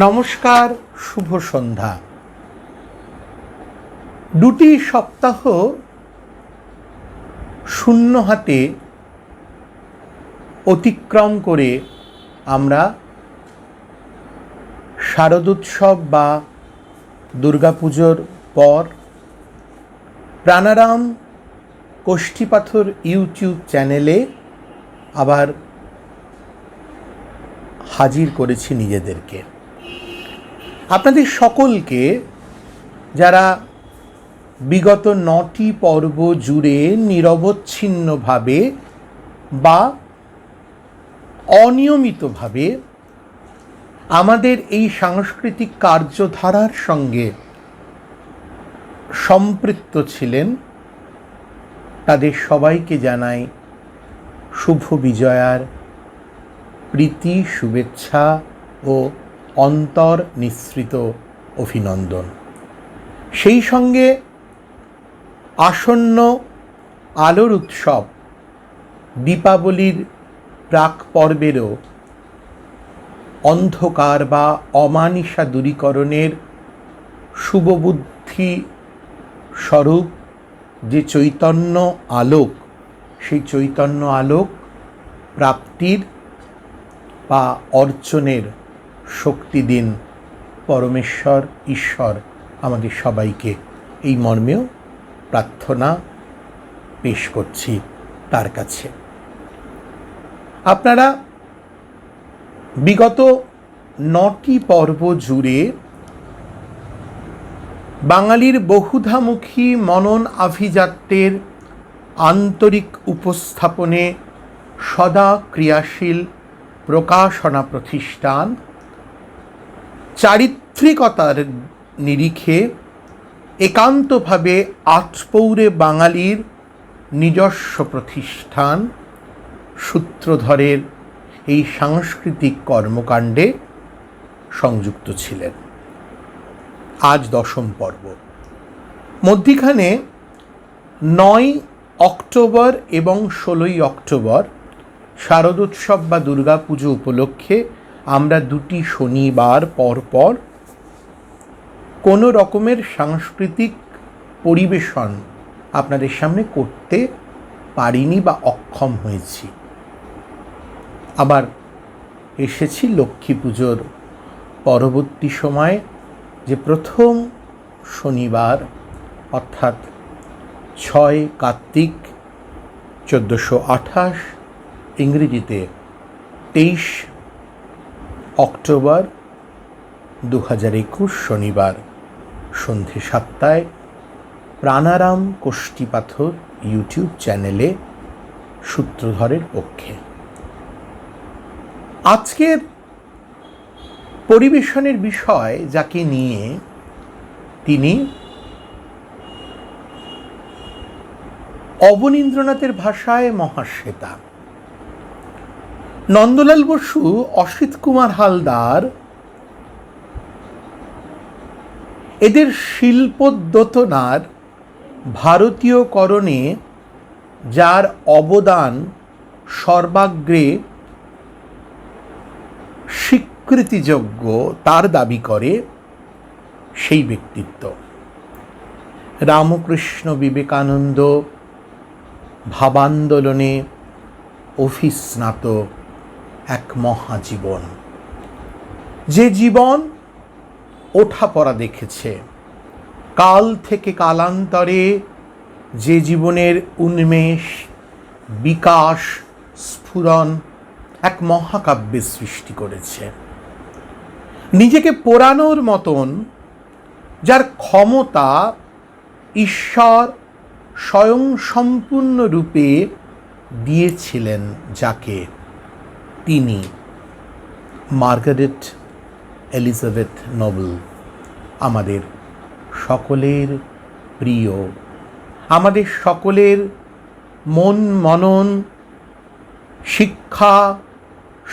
নমস্কার, শুভ সন্ধ্যা। দুটি সপ্তাহ শূন্য হাতে অতিক্রম করে আমরা শারদোৎসব বা দুর্গাপুজোর পর প্রাণারাম কোষ্ঠীপাথর ইউটিউব চ্যানেলে আবার হাজির করেছি নিজেদেরকে। আপনাদের সকলকে, যারা বিগত 9টি পর্ব জুড়ে নিরবচ্ছিন্নভাবে বা অনিয়মিতভাবে আমাদের এই সাংস্কৃতিক কার্যধারার সঙ্গে সম্পৃক্ত ছিলেন, তাদের সবাইকে জানাই শুভ বিজয়ার প্রীতি, শুভেচ্ছা ও অন্তর নিঃসৃত অভিনন্দন। সেই সঙ্গে আসন্ন আলোর উৎসব দীপাবলির প্রাক পর্বেরও অন্ধকার বা অমানিসা দূরীকরণের শুভবুদ্ধি স্বরূপ যে চৈতন্য আলোক, সেই চৈতন্য আলোক প্রাপ্তির বা অর্জনের শক্তি দিন পরমেশ্বর ঈশ্বর আমাদের সবাইকে, এই মর্মেও প্রার্থনা পেশ করছি তার কাছে। আপনারা বিগত 9টি পর্ব জুড়ে বাঙালির বহুধামুখী মনন আভিজাত্যের আন্তরিক উপস্থাপনে সদা ক্রিয়াশীল প্রকাশনা প্রতিষ্ঠান চারিত্রিকতার নিরিখে একান্তভাবে আটপৌরে বাঙালির নিজস্ব প্রতিষ্ঠান সূত্রধরের এই সাংস্কৃতিক কর্মকাণ্ডে সংযুক্ত ছিলেন। আজ 10ম পর্ব। মধ্যিখানে 9 অক্টোবর এবং 16ই অক্টোবর শারদোৎসব বা দুর্গাপুজো উপলক্ষে আমরা 2টি শনিবার পর পর কোনো রকমের সাংস্কৃতিক পরিবেশন আপনাদের সামনে করতে পারিনি বা অক্ষম হয়েছি। আবার এসেছি লক্ষ্মী পুজোর পরবর্তী সময়, যে প্রথম শনিবার অর্থাৎ 6 কার্তিক 1428, ইংরেজিতে 23 অক্টোবর 2021 শনিবার সন্ধে 7টায় প্রাণারাম কোষ্ঠীপাথর ইউটিউব চ্যানেলে সূত্রধরের পক্ষে। আজকের পরিবেশনের বিষয় যাকে নিয়ে, তিনি অবনীন্দ্রনাথের ভাষায় মহাশ্বেতা। নন্দলাল বসু, অসিত কুমার হালদার এদের শিল্পোদ্যোতনার ভারতীয়করণে যার অবদান সর্বাগ্রে স্বীকৃতিযোগ্য তার দাবি করে সেই ব্যক্তিত্ব। রামকৃষ্ণ বিবেকানন্দ ভাবান্দোলনে অভিস্নাত এক মহাজীবন, যে জীবন ওঠাপড়া দেখেছে, কাল থেকে কালান্তরে যে জীবনের উন্মেষ, বিকাশ, স্ফুরণ এক মহাকাব্যের সৃষ্টি করেছে। নিজেকে পোড়ানোর মতন যার ক্ষমতা ঈশ্বর স্বয়ং সম্পূর্ণ রূপে দিয়েছিলেন যাকে, তিনি মার্গারেট এলিজাবেথ নোবেল, আমাদের সকলের প্রিয়, আমাদের সকলের মন মনন, শিক্ষা,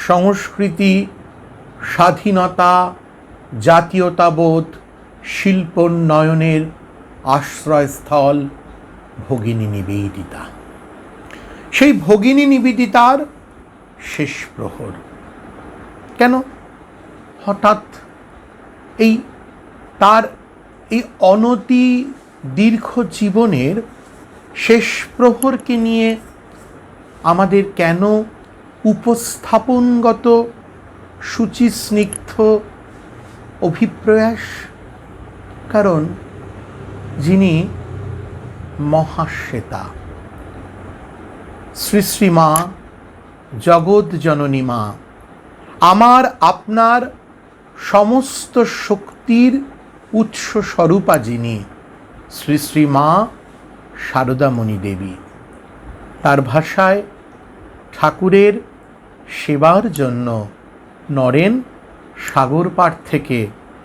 সংস্কৃতি, স্বাধীনতা, জাতীয়তাবোধ, শিল্পোন্নয়নের আশ্রয়স্থল ভগিনী নিবেদিতা। সেই ভগিনী নিবেদিতার শেষ প্রহর। কেন হঠাৎ এই তার এই অনতি দীর্ঘ জীবনের শেষ প্রহরকে নিয়ে আমাদের কেন উপস্থাপনগত শুচিস্নিগ্ধ অভিপ্রয়াস? কারণ যিনি মহাশ্বেতা, শ্রী শ্রী মা, জগৎ জননী মা, আমার আপনার সমস্ত শক্তির উৎস স্বরূপা যিনি শ্রী শ্রী মা শারদামণি দেবী। তার ভাষায় ঠাকুরের সেবার জন্য নরেন সাগরপাড় থেকে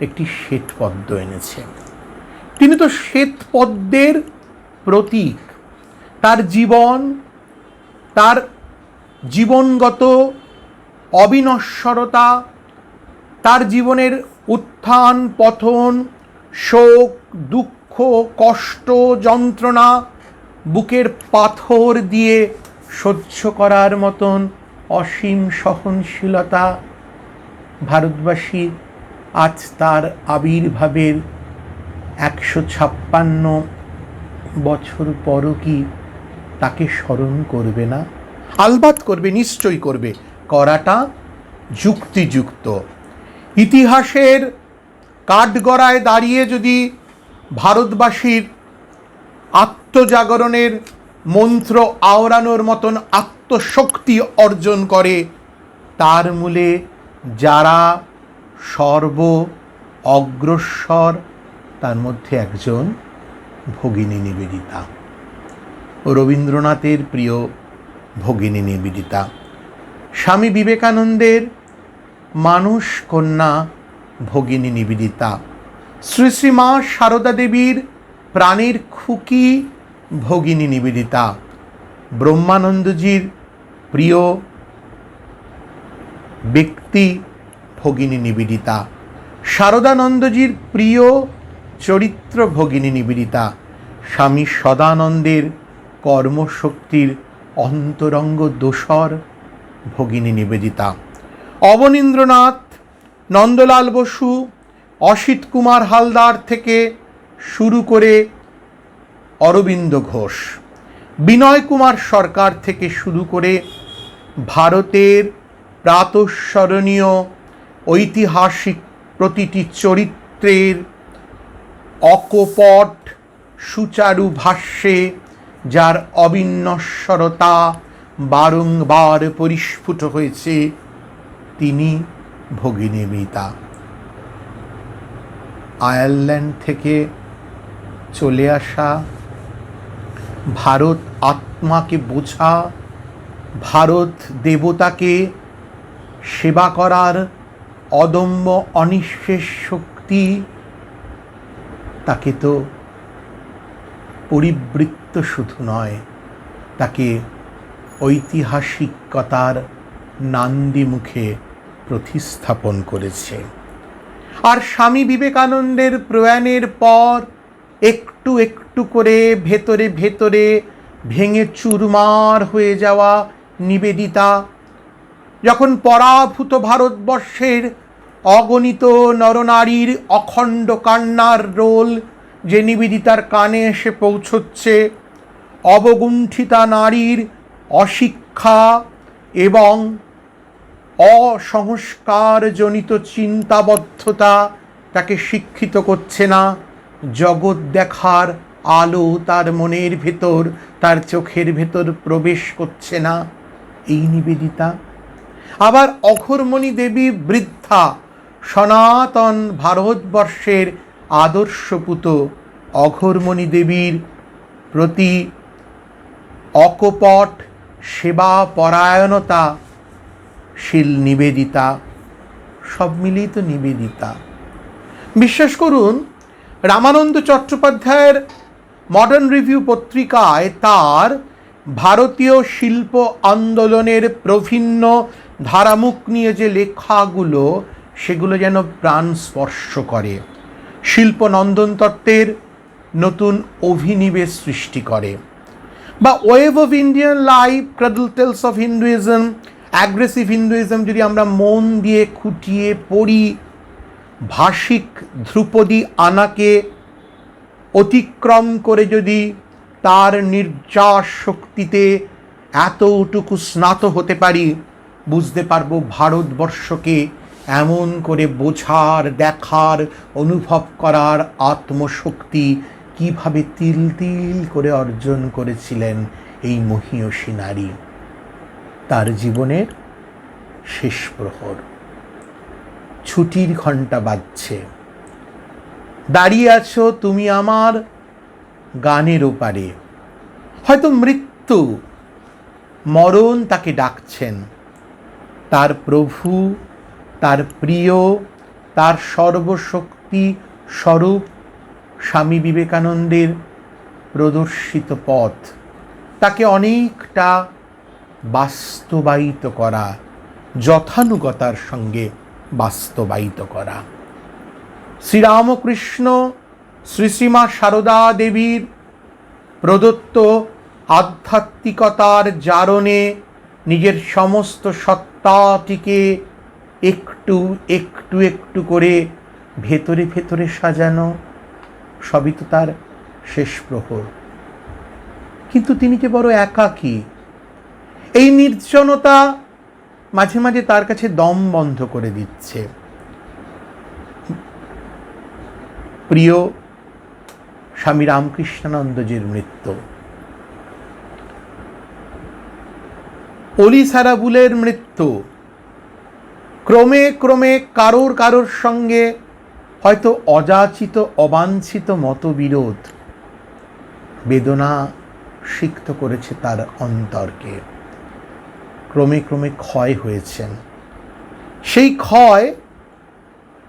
একটি শ্বেতপদ্ম এনেছে। তিনি তো শ্বেতপদ্মের প্রতীক। তার জীবন, তার জীবনগত অবিনশ্বরতা, তার জীবনের উত্থান পতন, শোক দুঃখ কষ্ট যন্ত্রণা বুকের পাথর দিয়ে সহ্য করার মতন অসীম সহনশীলতা, ভারতবাসী আজ তার আবির্ভাবের 156 বছর পরও কি তাকে স্মরণ করবে না? আলবাত করবে, নিশ্চয়ই করবে। করাটা যুক্তিযুক্ত। ইতিহাসের কাঠগড়ায় দাঁড়িয়ে যদি ভারতবাসীর আত্মজাগরণের মন্ত্র আওড়ানোর মতন আত্মশক্তি অর্জন করে, তার মূলে যারা সর্ব অগ্রসর তার মধ্যে একজন ভগিনী নিবেদিতা, রবীন্দ্রনাথের প্রিয় ভগিনী নিবেদিতা, স্বামী বিবেকানন্দের মানস কন্যা ভগিনী নিবেদিতা, শ্রী শ্রী মা শারদা দেবীর প্রাণের খুকি ভগিনী নিবেদিতা, ব্রহ্মানন্দজির প্রিয় ব্যক্তি ভগিনী নিবেদিতা, শারদানন্দজির প্রিয় চরিত্র ভগিনী নিবেদিতা, স্বামী সদানন্দের কর্মশক্তির অন্তরঙ্গ দোসর ভগিনী নিবেদিতা, অবনীন্দ্রনাথ, নন্দলাল বসু, অসিত কুমার হালদার থেকে শুরু করে অরবিন্দ ঘোষ, বিনয় কুমার সরকার থেকে শুরু করে ভারতের প্রাতঃস্মরণীয় ঐতিহাসিক প্রতিটি চরিত্রের অকপট সুচারু ভাষ্যে যার অবিনশ্বরতা বারংবার পরিস্ফুট হয়েছে, তিনি ভগিনী নিবেদিতা। আয়ারল্যান্ড থেকে চলে আসা, ভারত আত্মাকে বোঝা, ভারত দেবতাকে সেবা করার অদম্য অনিঃশেষ শক্তি, তাকে তো পরিবৃত্ত শুধু নয়, তাকে ঐতিহাসিকতার নান্দি মুখে প্রতিস্থাপন করেছে। আর স্বামী বিবেকানন্দের প্রয়াণের পর একটু একটু করে ভেতরে ভেতরে ভেঙে চুরমার হয়ে যাওয়া নিবেদিতা যখন পরাভূত ভারতবর্ষের অগণিত নরনারীর অখণ্ড কান্নার রোল যে নিবেদিতার কানে এসে পৌঁছচ্ছে, অবগুণ্ঠিতা নারীর অশিক্ষা এবং অসংস্কারজনিত চিন্তাবদ্ধতা তাকে শিক্ষিত করছে না, জগৎ দেখার আলো তার মনের ভেতর, তার চোখের ভেতর প্রবেশ করছে না, এই নিবেদিতা। আবার অঘোরমণি দেবী বৃদ্ধা, সনাতন ভারতবর্ষের আদর্শপুত অঘোরমণি দেবীর প্রতি অকপট সেবা পরায়ণতা শীল নিবেদিতা, সব মিলিয়ে তো নিবেদিতা। বিশ্বাস করুন, রামানন্দ চট্টোপাধ্যায়ের মডার্ন রিভিউ পত্রিকায় তার ভারতীয় শিল্প আন্দোলনের বিভিন্ন ধারামুখ নিয়ে যে লেখাগুলো, সেগুলো যেন প্রাণ স্পর্শ করে, শিল্প নন্দন তত্ত্বের নতুন অভিনিবেশ সৃষ্টি করে। বা web of Indian life, cradle tales of Hinduism, aggressive Hinduism যদি আমরা মন দিয়ে খুঁটিয়ে পড়ি, ভাষিক ধ্রুপদী আনাকে অতিক্রম করে যদি তার নির্যাস শক্তিতে এতটুকু স্নাত হতে পারি, বুঝতে পারবো ভারতবর্ষকে এমন করে বোঝার, দেখার, অনুভব করার আত্মশক্তি কিভাবে তিল তিল করে অর্জন করেছিলেন এই মহীয়সী নারী। তার জীবনের শেষ প্রহর, ছুটির ঘণ্টা বাজছে। দাঁড়িয়ে আছো তুমি আমার গানের ওপারে। হয়তো মৃত্যু, মরণ তাকে ডাকছেন। তার প্রভু, তার প্রিয়, তার সর্বশক্তি স্বরূপ স্বামী বিবেকানন্দের প্রদর্শিত পথ তাকে অনেকটা বাস্তবায়িত করা, যথানুগতার সঙ্গে বাস্তবায়িত করা। শ্রীরামকৃষ্ণ শ্রী শ্রীমা সারদা দেবীর প্রদত্ত আধ্যাত্মিকতার জারণে নিজের সমস্ত সত্তাটিকে একটু একটু একটু করে ভেতরে ভেতরে সাজানো, সবই তো তার শেষ প্রহর। কিন্তু তিনি যে বড় একাকী। এই নির্জনতা মাঝে মাঝে তার কাছে দম বন্ধ করে দিচ্ছে। প্রিয় স্বামী রামকৃষ্ণানন্দজির মৃত্যু, অলি সারাবুলের মৃত্যু, ক্রমে ক্রমে কারোর কারোর সঙ্গে হয়তো অযাচিত অবাঞ্ছিত মতবিরোধ বেদনা সিক্ত করেছে তার অন্তরকে। ক্রমে ক্রমে ক্ষয় হয়েছেন। সেই ক্ষয়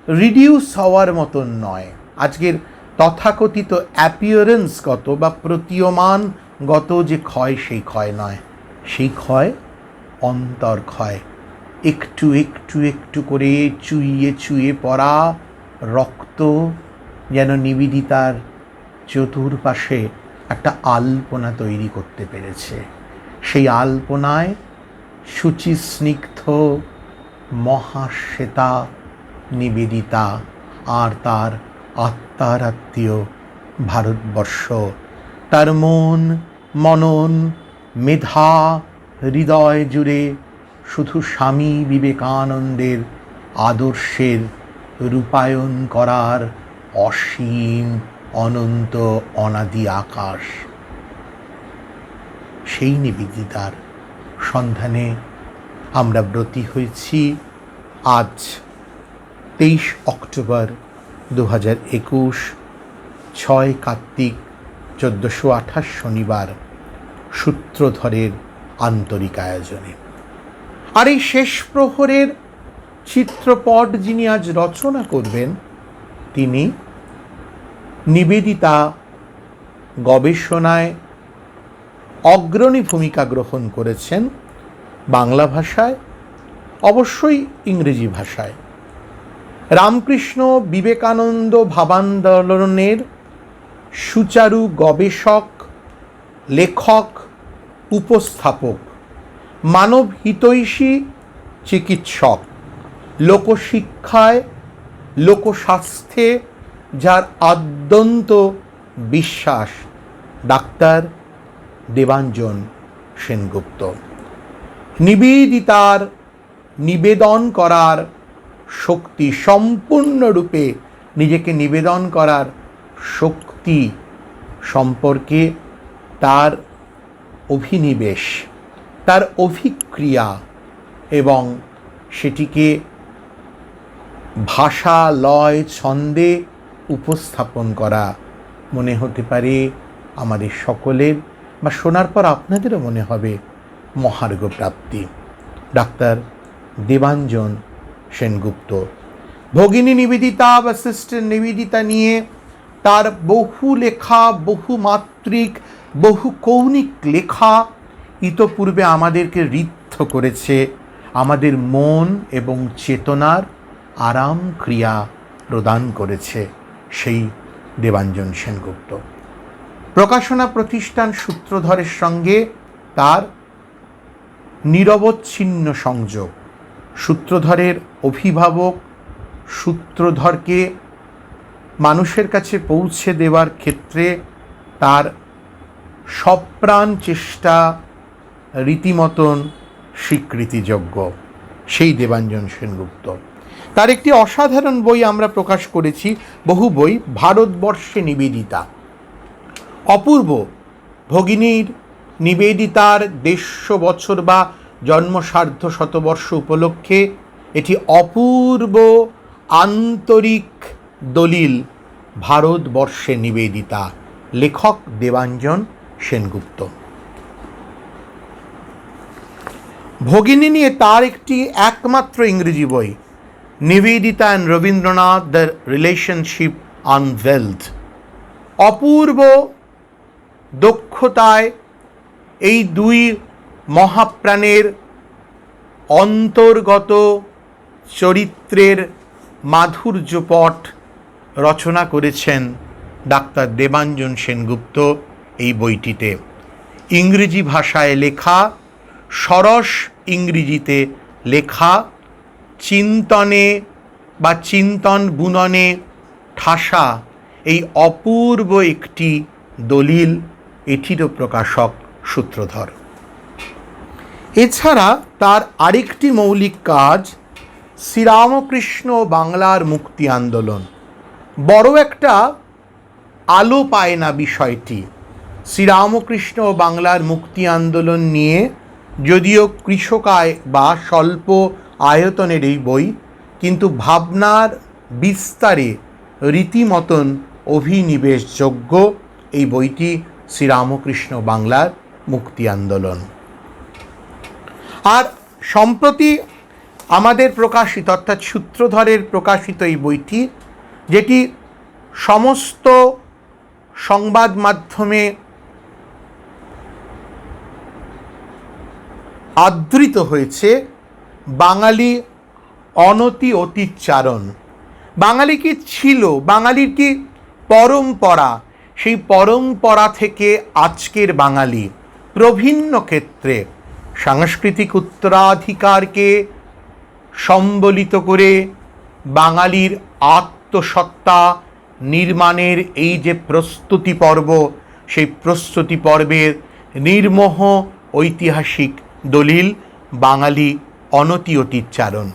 রিডিউস হওয়ার মতন নয়। আজকের তথাকথিত অ্যাপিয়ারেন্সগত বা প্রতীয়মানগত যে ক্ষয়, সেই ক্ষয় নয়। সেই ক্ষয় অন্তর ক্ষয়। একটু একটু একটু করে চুইয়ে চুইয়ে পড়া রক্ত যেন নিবেদিতার চতুর্পাশে একটা আলপনা তৈরি করতে পেরেছে। সেই আলপনায় শুচিস্নিগ্ধ মহাশ্বেতা নিবেদিতা আর তার আত্মার আত্মীয় ভারতবর্ষ, তার মন, মনন, মেধা, হৃদয় জুড়ে শুধু স্বামী বিবেকানন্দের আদর্শের রূপায়ণ করার অসীম অনন্ত অনাদি আকাশ। সেই নিবেদিতার সন্ধানে আমরা ব্রতী হয়েছি আজ 23 অক্টোবর 2021, 6 কার্তিক 1428 শনিবার সূত্রধরের আন্তরিক আয়োজনে। আর এই শেষ প্রহরের চিত্রপট যিনি আজ রচনা করবেন, তিনি নিবেদিতা গবেষণায় অগ্রণী ভূমিকা গ্রহণ করেছেন, বাংলা ভাষায়, অবশ্যই ইংরেজি ভাষায়। রামকৃষ্ণ বিবেকানন্দ ভাবান্দোলনের সুচারু গবেষক, লেখক, উপস্থাপক, মানব হিতৈষী চিকিৎসক, লোকশিক্ষায়, লোকস্বাস্থ্যে যার আদ্যন্ত বিশ্বাস, ডাক্তার দেবাঞ্জন সেনগুপ্ত। নিবেদিতার নিবেদন করার শক্তি, সম্পূর্ণরূপে নিজেকে নিবেদন করার শক্তি সম্পর্কে তার অভিনিবেশ, তার অভিক্রিয়া এবং সেটিকে ভাষা, লয়, ছন্দে উপস্থাপন করা মনে হতে পারে আমাদের সকলের, বা শোনার পর আপনাদেরও মনে হবে মহার্ঘ প্রাপ্তি। ডাক্তার দেবাঞ্জন সেনগুপ্ত ভগিনী নিবেদিতা বা সিস্টার নিবেদিতা নিয়ে তার বহু লেখা, বহুমাত্রিক, বহু কৌণিক লেখা ইতপূর্বে আমাদেরকে ঋদ্ধ করেছে, আমাদের মন এবং চেতনার আরাম ক্রিয়া প্রদান করেছে সেই দেবাঞ্জন সেনগুপ্ত। প্রকাশনা প্রতিষ্ঠান সূত্রধরের সঙ্গে তার নিরবচ্ছিন্ন সংযোগ। সূত্রধরের অভিভাবক সূত্রধরকে মানুষের কাছে পৌঁছে দেওয়ার ক্ষেত্রে তার সপ্রাণ চেষ্টা রীতিমতন স্বীকৃতিযোগ্য, সেই দেবাঞ্জন সেনগুপ্ত। তার একটি অসাধারণ বই আমরা প্রকাশ করেছি, বহু বই, ভারতবর্ষে নিবেদিতা। অপূর্ব ভগিনীর নিবেদিতার 150 বছর বা জন্মসার্ধ শতবর্ষ উপলক্ষে এটি অপূর্ব আন্তরিক দলিল ভারতবর্ষে নিবেদিতা, লেখক দেবাঞ্জন সেনগুপ্ত। ভগিনী নিয়ে তার একটি একমাত্র ইংরেজি বই, Nivedita and Rabindranath, the relationship unveiled. অপূর্ব দক্ষতায় এই দুই মহাপ্রাণের অন্তর্গত চরিত্রের মাধুর্যপট রচনা করেছেন ডাক্তার দেবাঞ্জন সেনগুপ্ত। এই বইটিতে ইংরেজি ভাষায় লেখা, সরস ইংরেজিতে লেখা, চিন্তনে বা চিন্তন বুননে ঠাসা এই অপূর্ব একটি দলিল, এটিরও প্রকাশক সূত্রধর। এছাড়া তার আরেকটি মৌলিক কাজ শ্রীরামকৃষ্ণ বাংলার মুক্তি আন্দোলন। বড় একটা আলো পায় না বিষয়টি। শ্রীরামকৃষ্ণ বাংলার মুক্তি আন্দোলন নিয়ে যদিও কৃষকায় বা স্বল্প আয়তনের এই বই, কিন্তু ভাবনার বিস্তারে রীতিমতন অভিনিবেশযোগ্য এই বইটি শ্রীরামকৃষ্ণ বাংলার মুক্তি আন্দোলন। আর সম্প্রতি আমাদের প্রকাশিত অর্থাৎ সূত্রধরের প্রকাশিত এই বইটি, যেটি সমস্ত সংবাদ মাধ্যমে আদৃত হয়েছে, বাঙালি অনতি অতীতচারণ। বাঙালি কি ছিল, বাঙালির কি পরম্পরা, সেই পরম্পরা থেকে আজকের বাঙালি প্রভিন্ন ক্ষেত্রে সাংস্কৃতিক উত্তরাধিকারকে সম্বলিত করে বাঙালির আত্মসত্তা নির্মাণের এই যে প্রস্তুতি পর্ব, সেই প্রস্তুতি পর্বের নির্মোহ ঐতিহাসিক দলিল বাঙালি অনতি অতীতচারণ।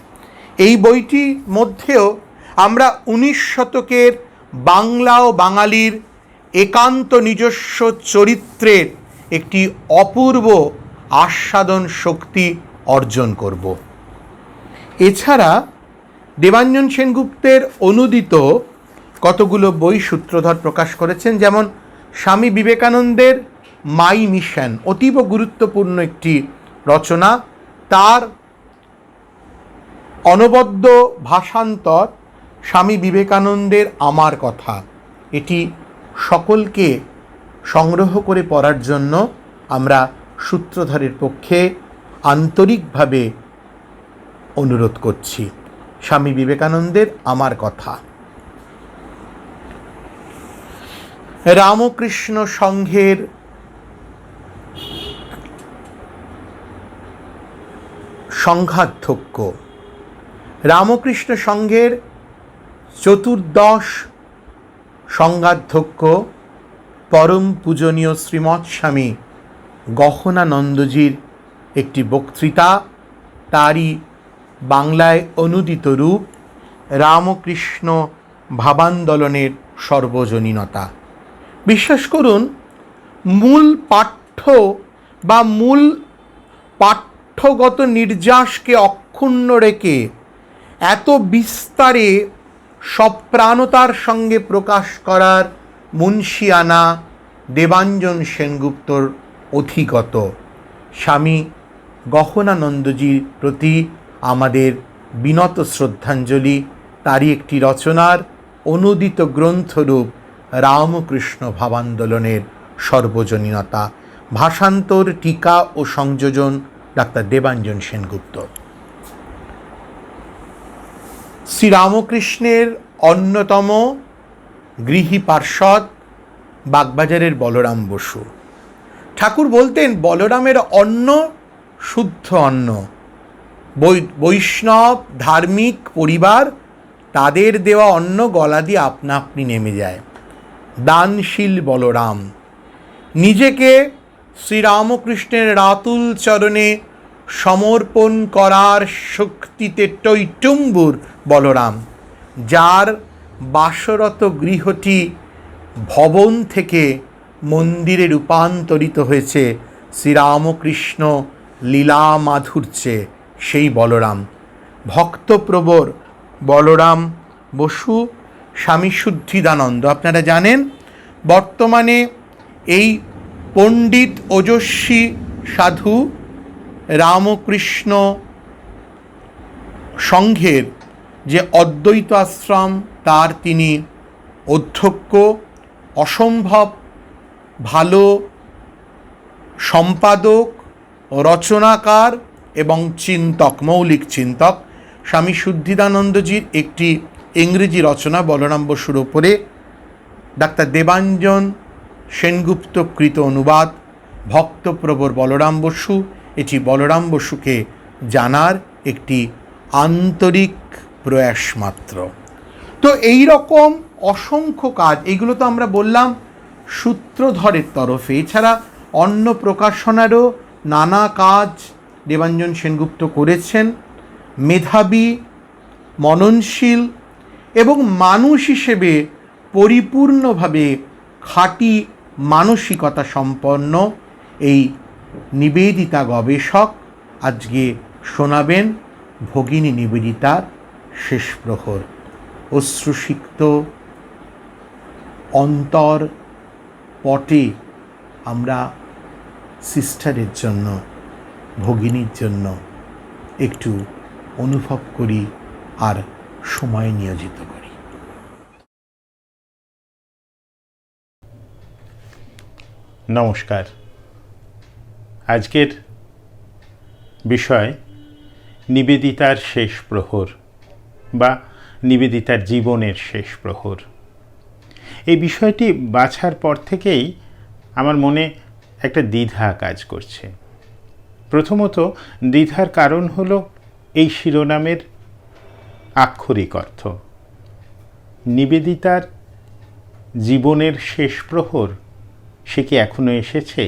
এই বইটির মধ্যেও আমরা 19 শতকের বাংলা ও বাঙালির একান্ত নিজস্ব চরিত্রের একটি অপূর্ব আস্বাদন শক্তি অর্জন করব। এছাড়া দেবাঞ্জন সেনগুপ্তের অনুদিত কতগুলো বই সূত্রধর প্রকাশ করেছেন, যেমন স্বামী বিবেকানন্দের মাই মিশন, অতীব গুরুত্বপূর্ণ একটি রচনা। তার অনবদ্য ভাষান্তর স্বামী বিবেকানন্দের আমার কথা, এটি সকলকে সংগ্রহ করে পড়ার জন্য আমরা সূত্রধরের পক্ষে আন্তরিকভাবে অনুরোধ করছি। স্বামী বিবেকানন্দের আমার কথা। রামকৃষ্ণ সংঘের সংঘাধ্যক্ষ, রামকৃষ্ণ সংঘের 14 সংঘাধ্যক্ষ পরম পূজনীয় শ্রীমৎ স্বামী গহনানন্দজির একটি বক্তৃতা, তারই বাংলায় অনুদিত রূপ রামকৃষ্ণ ভাবান্দোলনের সর্বজনীনতা। বিশ্বাস করুন, মূল পাঠ্য বা মূল পাঠ্যগত নির্যাসকে অক্ষুণ্ণ রেখে এত বিস্তারে সপ্রাণতার সঙ্গে প্রকাশ করার মুন্সিয়ানা দেবাঞ্জন সেনগুপ্তর অধিগত। স্বামী গহনানন্দজির প্রতি আমাদের বিনত শ্রদ্ধাঞ্জলি। তারই একটি রচনার অনুদিত গ্রন্থরূপ রামকৃষ্ণ ভাবান্দোলনের সর্বজনীনতা। ভাষান্তর, টিকা ও সংযোজন ডাক্তার দেবাঞ্জন সেনগুপ্ত। শ্রীরামকৃষ্ণের অন্যতম গৃহী পার্ষদ বাগবাজারের বলরাম বসু। ঠাকুর বলতেন, বলরামের অন্ন শুদ্ধ অন্ন। বৈষ্ণব ধার্মিক পরিবার তাদের দেওয়া অন্ন গলা দিয়ে আপনা আপনি নেমে যায়। দানশীল বলরাম, নিজেকে শ্রীরামকৃষ্ণের রাতুল চরণে সমর্পণ করার শক্তিতে টইটুম্বুর বলরাম, যার বাসরত গৃহটি ভবন থেকে মন্দিরে রূপান্তরিত হয়েছে শ্রীরামকৃষ্ণ লীলা মাধুর্যে, সেই বলরাম। ভক্তপ্রবর বলরাম বসু স্বামী শুদ্ধিদানন্দ, আপনারা জানেন বর্তমানে এই পণ্ডিত ওজস্বী সাধু রামকৃষ্ণ সংঘের যে অদ্বৈত আশ্রম, তার তিনি অধ্যক্ষ, অসম্ভব ভালো সম্পাদক, রচনাকার এবং চিন্তক, মৌলিক চিন্তক। স্বামী শুদ্ধিদানন্দজির একটি ইংরেজি রচনা বলরাম বসুর ওপরে ডাক্তার দেবাঞ্জন সেনগুপ্ত কৃত অনুবাদ, ভক্তপ্রবর বলরাম বসু। এটি বলরাম বসুকে জানার একটি আন্তরিক প্রয়াস মাত্র। তো এই রকম অসংখ্য কাজ, এইগুলো তো আমরা বললাম সূত্রধরের তরফে। এছাড়া অন্য প্রকাশনারও নানা কাজ দেবাঞ্জন সেনগুপ্ত করেছেন। মেধাবী, মননশীল এবং মানুষ হিসেবে পরিপূর্ণভাবে খাঁটি মানসিকতা সম্পন্ন এই নিবেদিতা গবেষক আজকে শোনাবেন ভগিনী নিবেদিতার শেষ প্রহর। অশ্রুসিক্ত অন্তর পটে আমরা সিস্টারের জন্য, ভগিনীর জন্য একটু অনুভব করি আর সময় নিয়োজিত করি। নমস্কার। আজকের বিষয় নিবেদিতার শেষ প্রহর বা নিবেদিতার জীবনের শেষ প্রহর। এই বিষয়টি বাছার পর থেকেই আমার মনে একটা দ্বিধা কাজ করছে। প্রথমত দ্বিধার কারণ হলো এই শিরোনামের আক্ষরিক অর্থ। নিবেদিতার জীবনের শেষ প্রহর, সে কি এখনো এসেছে?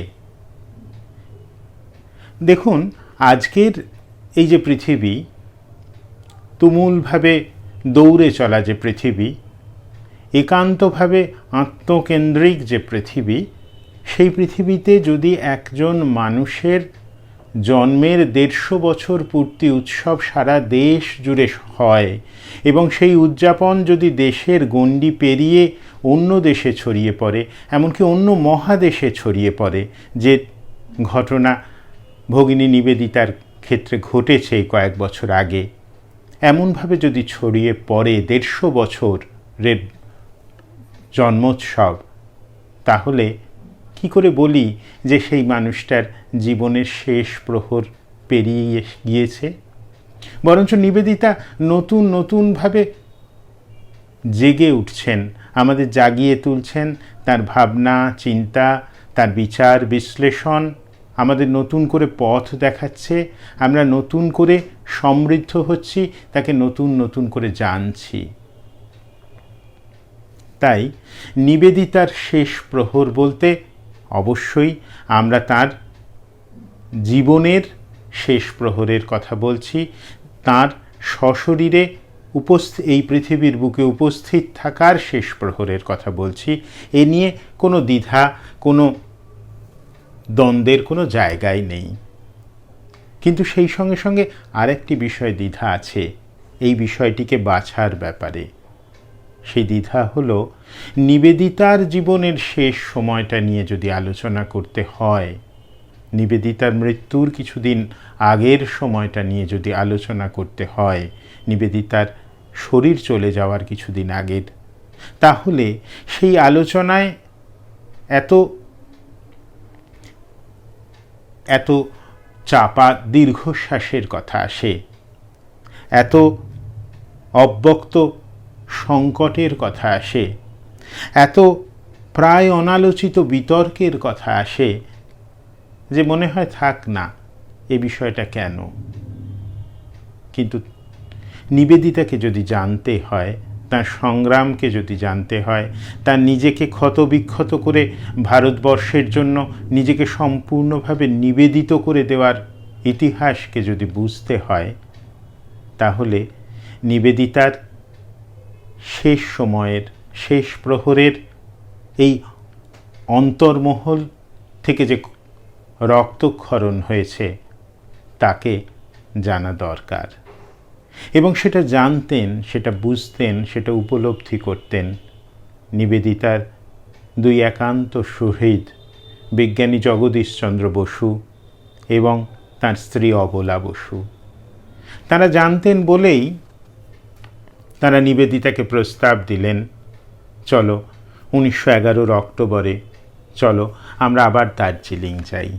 দেখুন, আজকের এই যে পৃথিবী, তুমুলভাবে দৌড়ে চলা যে পৃথিবী, একান্তভাবে আত্মকেন্দ্রিক যে পৃথিবী, সেই পৃথিবীতে যদি একজন মানুষের জন্মের 150 বছর পূর্তি উৎসব সারা দেশ জুড়ে হয় এবং সেই উদযাপন যদি দেশের গণ্ডি পেরিয়ে অন্য দেশে ছড়িয়ে পড়ে, এমনকি অন্য মহাদেশে ছড়িয়ে পড়ে, যে ঘটনা ভগিনী নিবেদিতার ক্ষেত্রে ঘটেছে কয়েক বছর আগে, এমনভাবে যদি ছড়িয়ে পড়ে 150 বছরের জন্মোৎসব, তাহলে কি করে বলি যে সেই মানুষটার জীবনের শেষ প্রহর পেরিয়ে গিয়েছে? বরঞ্চ নিবেদিতা নতুন নতুনভাবে জেগে উঠছেন, আমাদের জাগিয়ে তুলছেন। তার ভাবনা, চিন্তা, তার বিচার বিশ্লেষণ আমাদের নতুন করে পথ দেখাচ্ছে। আমরা নতুন করে সমৃদ্ধ হচ্ছি, তাকে নতুন নতুন করে জানছি। তাই নিবেদিতার শেষ প্রহর বলতে অবশ্যই আমরা তার জীবনের শেষ প্রহরের কথা বলছি, তার সশরীরে এই পৃথিবীর বুকে উপস্থিত থাকার শেষ প্রহরের কথা বলছি। এ নিয়ে কোনো দ্বিধা, কোনো দ্বন্দ্বের কোনো জায়গাই নেই। কিন্তু সেই সঙ্গে সঙ্গে আরেকটি বিষয় দ্বিধা আছে এই বিষয়টিকে বাছার ব্যাপারে। সেই দ্বিধা হলো, নিবেদিতার জীবনের শেষ সময়টা নিয়ে যদি আলোচনা করতে হয়, নিবেদিতার মৃত্যুর কিছুদিন আগের সময়টা নিয়ে যদি আলোচনা করতে হয়, নিবেদিতার শরীর চলে যাওয়ার কিছুদিন আগের, তাহলে সেই আলোচনায় এত চাপা দীর্ঘশ্বাসের কথা আসে, এত অব্যক্ত সংকটের কথা আসে, এত প্রায় অনালোচিত বিতর্কের কথা আসে, যে মনে হয় থাক না, এ বিষয়টা কেন। কিন্তু নিবেদিতাকে যদি জানতে হয়, তার সংগ্রামকে যদি জানতে হয়, তার নিজেকে ক্ষতবিক্ষত করে ভারতবর্ষের জন্য নিজেকে সম্পূর্ণভাবে নিবেদিত করে দেওয়ার ইতিহাসকে যদি বুঝতে হয়, তাহলে নিবেদিতার শেষ সময়ের, শেষ প্রহরের এই অন্তর্মহল থেকে যে রক্তক্ষরণ হয়েছে তাকে জানা দরকার। এবং সেটা জানতেন, সেটা বুঝতেন, সেটা উপলব্ধি করতেন নিবেদিতার দুই একান্ত সুহৃদ বিজ্ঞানী জগদীশচন্দ্র বসু এবং তার স্ত্রী অবলা বসু। তারা জানতেন বলেই তারা নিবেদিতাকে প্রস্তাব দিলেন, চলো 1911 অক্টোবরে চলো আমরা আবার দার্জিলিং যাই।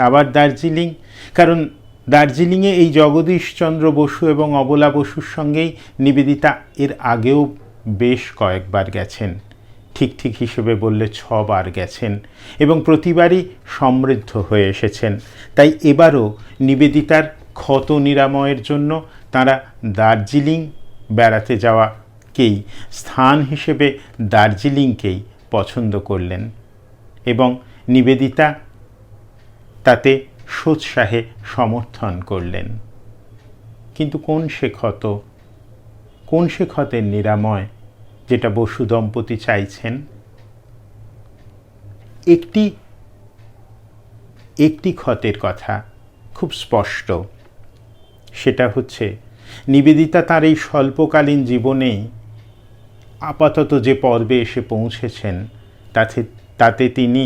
আবার দার্জিলিং, কারণ দার্জিলিংয়ে এই জগদীশচন্দ্র বসু এবং অবলা বসুর সঙ্গেই নিবেদিতা এর আগেও বেশ কয়েকবার গেছেন, ঠিক হিসেবে বললে 6 বার গেছেন, এবং প্রতিবারই সমৃদ্ধ হয়ে এসেছেন। তাই এবারও নিবেদিতার ক্ষত নিরাময়ের জন্য তারা দার্জিলিং বেড়াতে যাওয়াকেই, স্থান হিসেবে দার্জিলিংকেই পছন্দ করলেন এবং নিবেদিতা তাতে সোৎসাহে সমর্থন করলেন। কিন্তু কোন সে ক্ষতের নিরাময় যেটা বসু দম্পতি চাইছেন? একটি ক্ষতের কথা খুব স্পষ্ট, সেটা হচ্ছে নিবেদিতা তার এই স্বল্পকালীন জীবনে আপাতত যে পর্বে এসে পৌঁছেছেন তাতে তিনি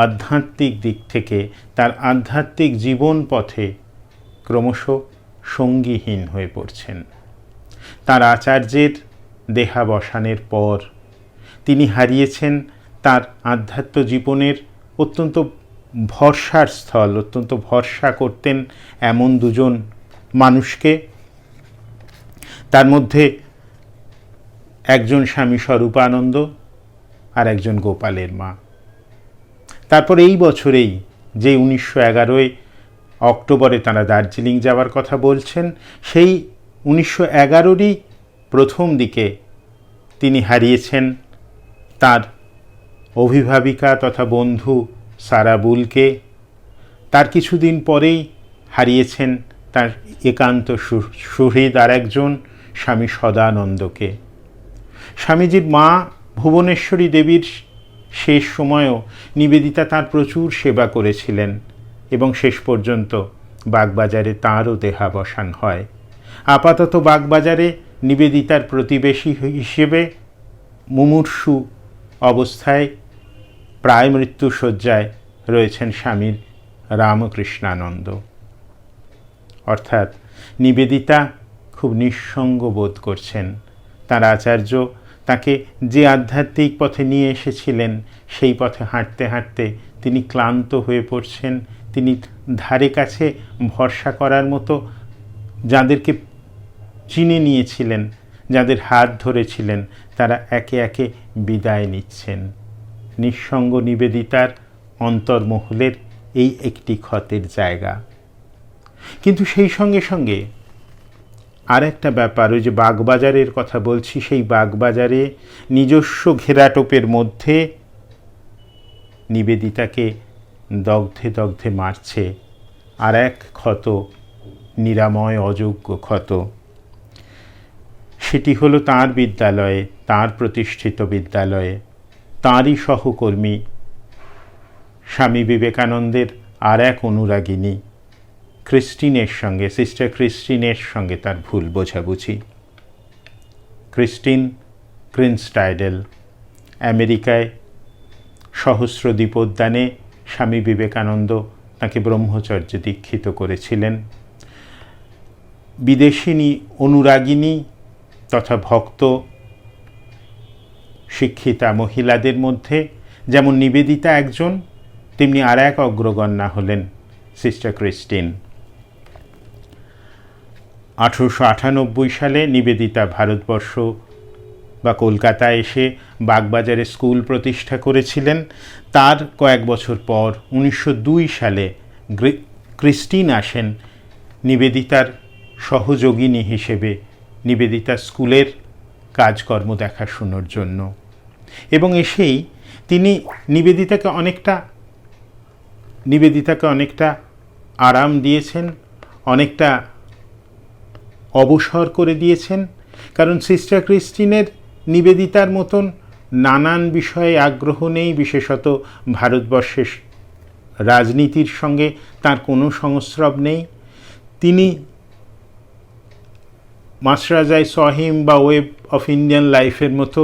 আধ্যাত্মিক দিক থেকে তার আধ্যাত্মিক জীবন পথে ক্রমশ সঙ্গীহীন হয়ে পড়ছেন। তার আচার্যের দেহাবসানের পর তিনি হারিয়েছেন তার আধ্যাত্ম জীবনের অত্যন্ত ভরসার স্থল, অত্যন্ত ভরসা করতেন এমন দুজন মানুষকে। তার মধ্যে একজন স্বামী স্বরূপানন্দ আর একজন গোপালের মা। তারপর এই বছরেই যে 1911 অক্টোবরে তারা দার্জিলিং যাওয়ার কথা বলছেন, সেই 1911-রই প্রথম দিকে তিনি হারিয়েছেন তার অভিভাবিকা তথা বন্ধু সারাবুলকে। তার কিছুদিন পরেই হারিয়েছেন তার একান্ত সুহৃদ আর একজন স্বামী সদানন্দকে। স্বামীজির মা ভুবনেশ্বরী দেবীর শেষ সময়েও নিবেদিতা তার প্রচুর সেবা করেছিলেন এবং শেষ পর্যন্ত বাগবাজারে তাঁরও দেহাবসান হয়। আপাতত বাগবাজারে নিবেদিতার প্রতিবেশী হিসেবে মুমূর্ষু অবস্থায় প্রায় মৃত্যুশয্যায় রয়েছেন স্বামীর রামকৃষ্ণানন্দ। অর্থাৎ নিবেদিতা খুব নিঃসঙ্গ বোধ করছেন। তার আচার্য তাকে যে আধ্যাত্মিক পথে নিয়ে এসেছিলেন সেই পথে হাঁটতে হাঁটতে তিনি ক্লান্ত হয়ে পড়ছেন। তিনি ধারে কাছে ভরসা করার মতো যাদেরকে চিনে নিয়েছিলেন, যাদের হাত ধরেছিলেন, তারা একে একে বিদায় নিচ্ছেন। নিঃসঙ্গ নিবেদিতার অন্তর্মহলের এই একটি ক্ষতের জায়গা। কিন্তু সেই সঙ্গে সঙ্গে আর একটা ব্যাপার, ওই যে বাগবাজারের কথা বলছি, সেই বাগবাজারে নিজস্ব ঘেরাটোপের মধ্যে নিবেদিতাকে দগ্ধে দগ্ধে মারছে আর এক ক্ষত, নিরাময় অযোগ্য ক্ষত। সেটি হলো তাঁর বিদ্যালয়ে, তাঁর প্রতিষ্ঠিত বিদ্যালয়ে তাঁরই সহকর্মী স্বামী বিবেকানন্দের আর এক অনুরাগিনী ক্রিস্টিনের সঙ্গে, সিস্টার ক্রিস্টিনের সঙ্গে তার ভুল বোঝাবুঝি। ক্রিস্টিন গ্রিনস্টাইডেল আমেরিকায় সহস্র দ্বীপোদ্যানে স্বামী বিবেকানন্দ তাকে ব্রহ্মচর্যে দীক্ষিত করেছিলেন। বিদেশিনী অনুরাগিনী তথা ভক্ত শিক্ষিতা মহিলাদের মধ্যে যেমন নিবেদিতা একজন, তেমনি আর এক অগ্রগণ্যা হলেন সিস্টার ক্রিস্টিন। 1898 সালে নিবেদিতা ভারতবর্ষ বা কলকাতায় এসে বাগবাজারে স্কুল প্রতিষ্ঠা করেছিলেন। তার কয়েক বছর পর 1902 সালে ক্রিস্টিন আসেন নিবেদিতার সহযোগিনী হিসেবে নিবেদিতা স্কুলের কাজকর্ম দেখাশুনোর জন্য। এবং এসেই তিনি নিবেদিতাকে অনেকটা আরাম দিয়েছেন, অনেকটা অবসর করে দিয়েছেন। কারণ সিস্টার ক্রিস্টিনের নিবেদিতার মতন নানান বিষয়ে আগ্রহ নেই, বিশেষত ভারতবর্ষের রাজনীতির সঙ্গে তার কোনো সংস্রব নেই। তিনি মাস্টার্স আই স হিম বা ওয়েব অফ ইন্ডিয়ান লাইফের মতো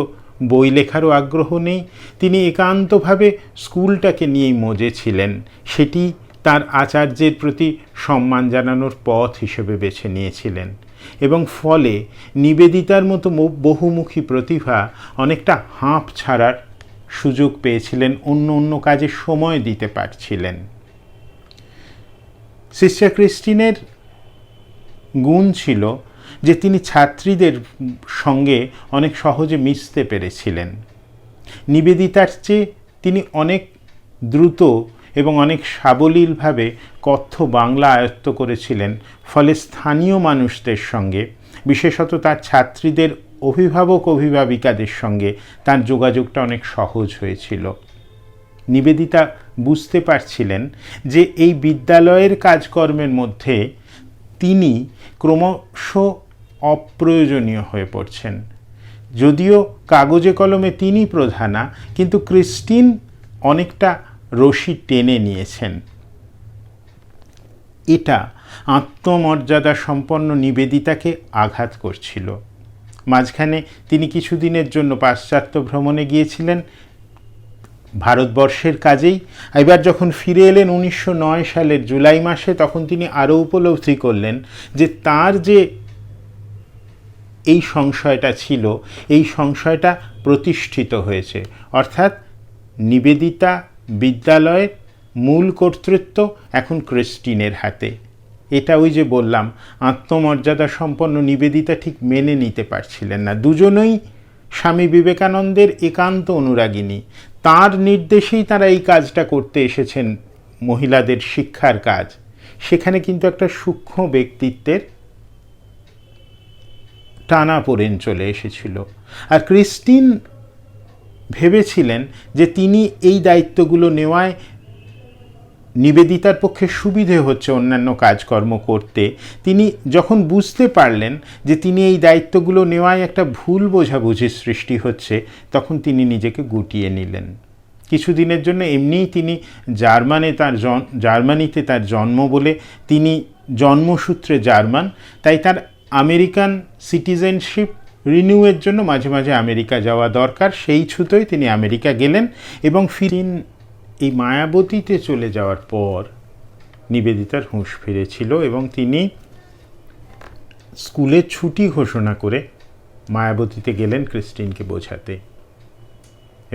বই লেখারও আগ্রহ নেই। তিনি একান্তভাবে স্কুলটাকে নিয়েই মজে ছিলেন, সেটি তার আচার্যের প্রতি সম্মান জানানোর পথ হিসেবে বেছে নিয়েছিলেন। এবং ফলে নিবেদিতার মতো বহুমুখী প্রতিভা অনেকটা হাঁপ ছাড়ার সুযোগ পেয়েছিলেন, অন্য কাজে সময় দিতে পারছিলেন। সিস্টার ক্রিস্টিনের গুণ ছিল যে তিনি ছাত্রীদের সঙ্গে অনেক সহজে মিশতে পেরেছিলেন। নিবেদিতার চেয়ে তিনি অনেক দ্রুত এবং অনেক সাবলীলভাবে কথ্য বাংলা আয়ত্ত করেছিলেন। ফলে স্থানীয় মানুষদের সঙ্গে, বিশেষত তার ছাত্রীদের অভিভাবক অভিভাবিকাদের সঙ্গে তার যোগাযোগটা অনেক সহজ হয়েছিল। নিবেদিতা বুঝতে পারছিলেন যে এই বিদ্যালয়ের কাজকর্মের মধ্যে তিনি ক্রমশ অপ্রয়োজনীয় হয়ে পড়ছেন। যদিও কাগজে কলমে তিনি প্রধানা, কিন্তু ক্রিস্টিন অনেকটা রশি টেনে নিয়েছেন। এটা আত্মমর্যাদা সম্পন্ন নিবেদিতাকে আঘাত করছিল। মাঝখানে তিনি কিছুদিনের জন্য পাশ্চাত্য ভ্রমণে গিয়েছিলেন ভারতবর্ষের কাজেই। এবার যখন ফিরে এলেন 1909 সালের জুলাই মাসে, তখন তিনি আরও উপলব্ধি করলেন যে তার যে এই সংশয়টা ছিল, এই সংশয়টা প্রতিষ্ঠিত হয়েছে। অর্থাৎ নিবেদিতা বিদ্যালয়ের মূল কর্তৃত্ব এখন ক্রিস্টিনের হাতে। এটা ওই যে বললাম, আত্মমর্যাদা সম্পন্ন নিবেদিতা ঠিক মেনে নিতে পারছিলেন না। দুজনেই স্বামী বিবেকানন্দের একান্ত অনুরাগিনী। তার নির্দেশেই তারা এই কাজটা করতে এসেছেন, মহিলাদের শিক্ষার কাজ। সেখানে কিন্তু একটা সূক্ষ্ম ব্যক্তিত্বের টানাপোড়েন চলে এসেছিল। আর ক্রিস্টিন ভেবেছিলেন যে তিনি এই দায়িত্বগুলো নেওয়ায় নিবেদিতার পক্ষে সুবিধে হচ্ছে অন্যান্য কাজকর্ম করতে। তিনি যখন বুঝতে পারলেন যে তিনি এই দায়িত্বগুলো নেওয়ায় একটা ভুল বোঝাবুঝির সৃষ্টি হচ্ছে, তখন তিনি নিজেকে গুটিয়ে নিলেন। কিছুদিনের জন্য এমনিই তিনি জার্মানিতে তার জন্ম বলে তিনি জন্মসূত্রে জার্মান, তাই তার আমেরিকান সিটিজেনশিপ রিনিউয়ের জন্য মাঝে মাঝে আমেরিকা যাওয়া দরকার। সেই ছুতোয় তিনি আমেরিকা গেলেন এবং ফিরেন। এই মায়াবতীতে চলে যাওয়ার পর নিবেদিতার হুঁশ ফিরেছিল এবং তিনি স্কুলে ছুটি ঘোষণা করে মায়াবতীতে গেলেন ক্রিস্টিনকে বোঝাতে,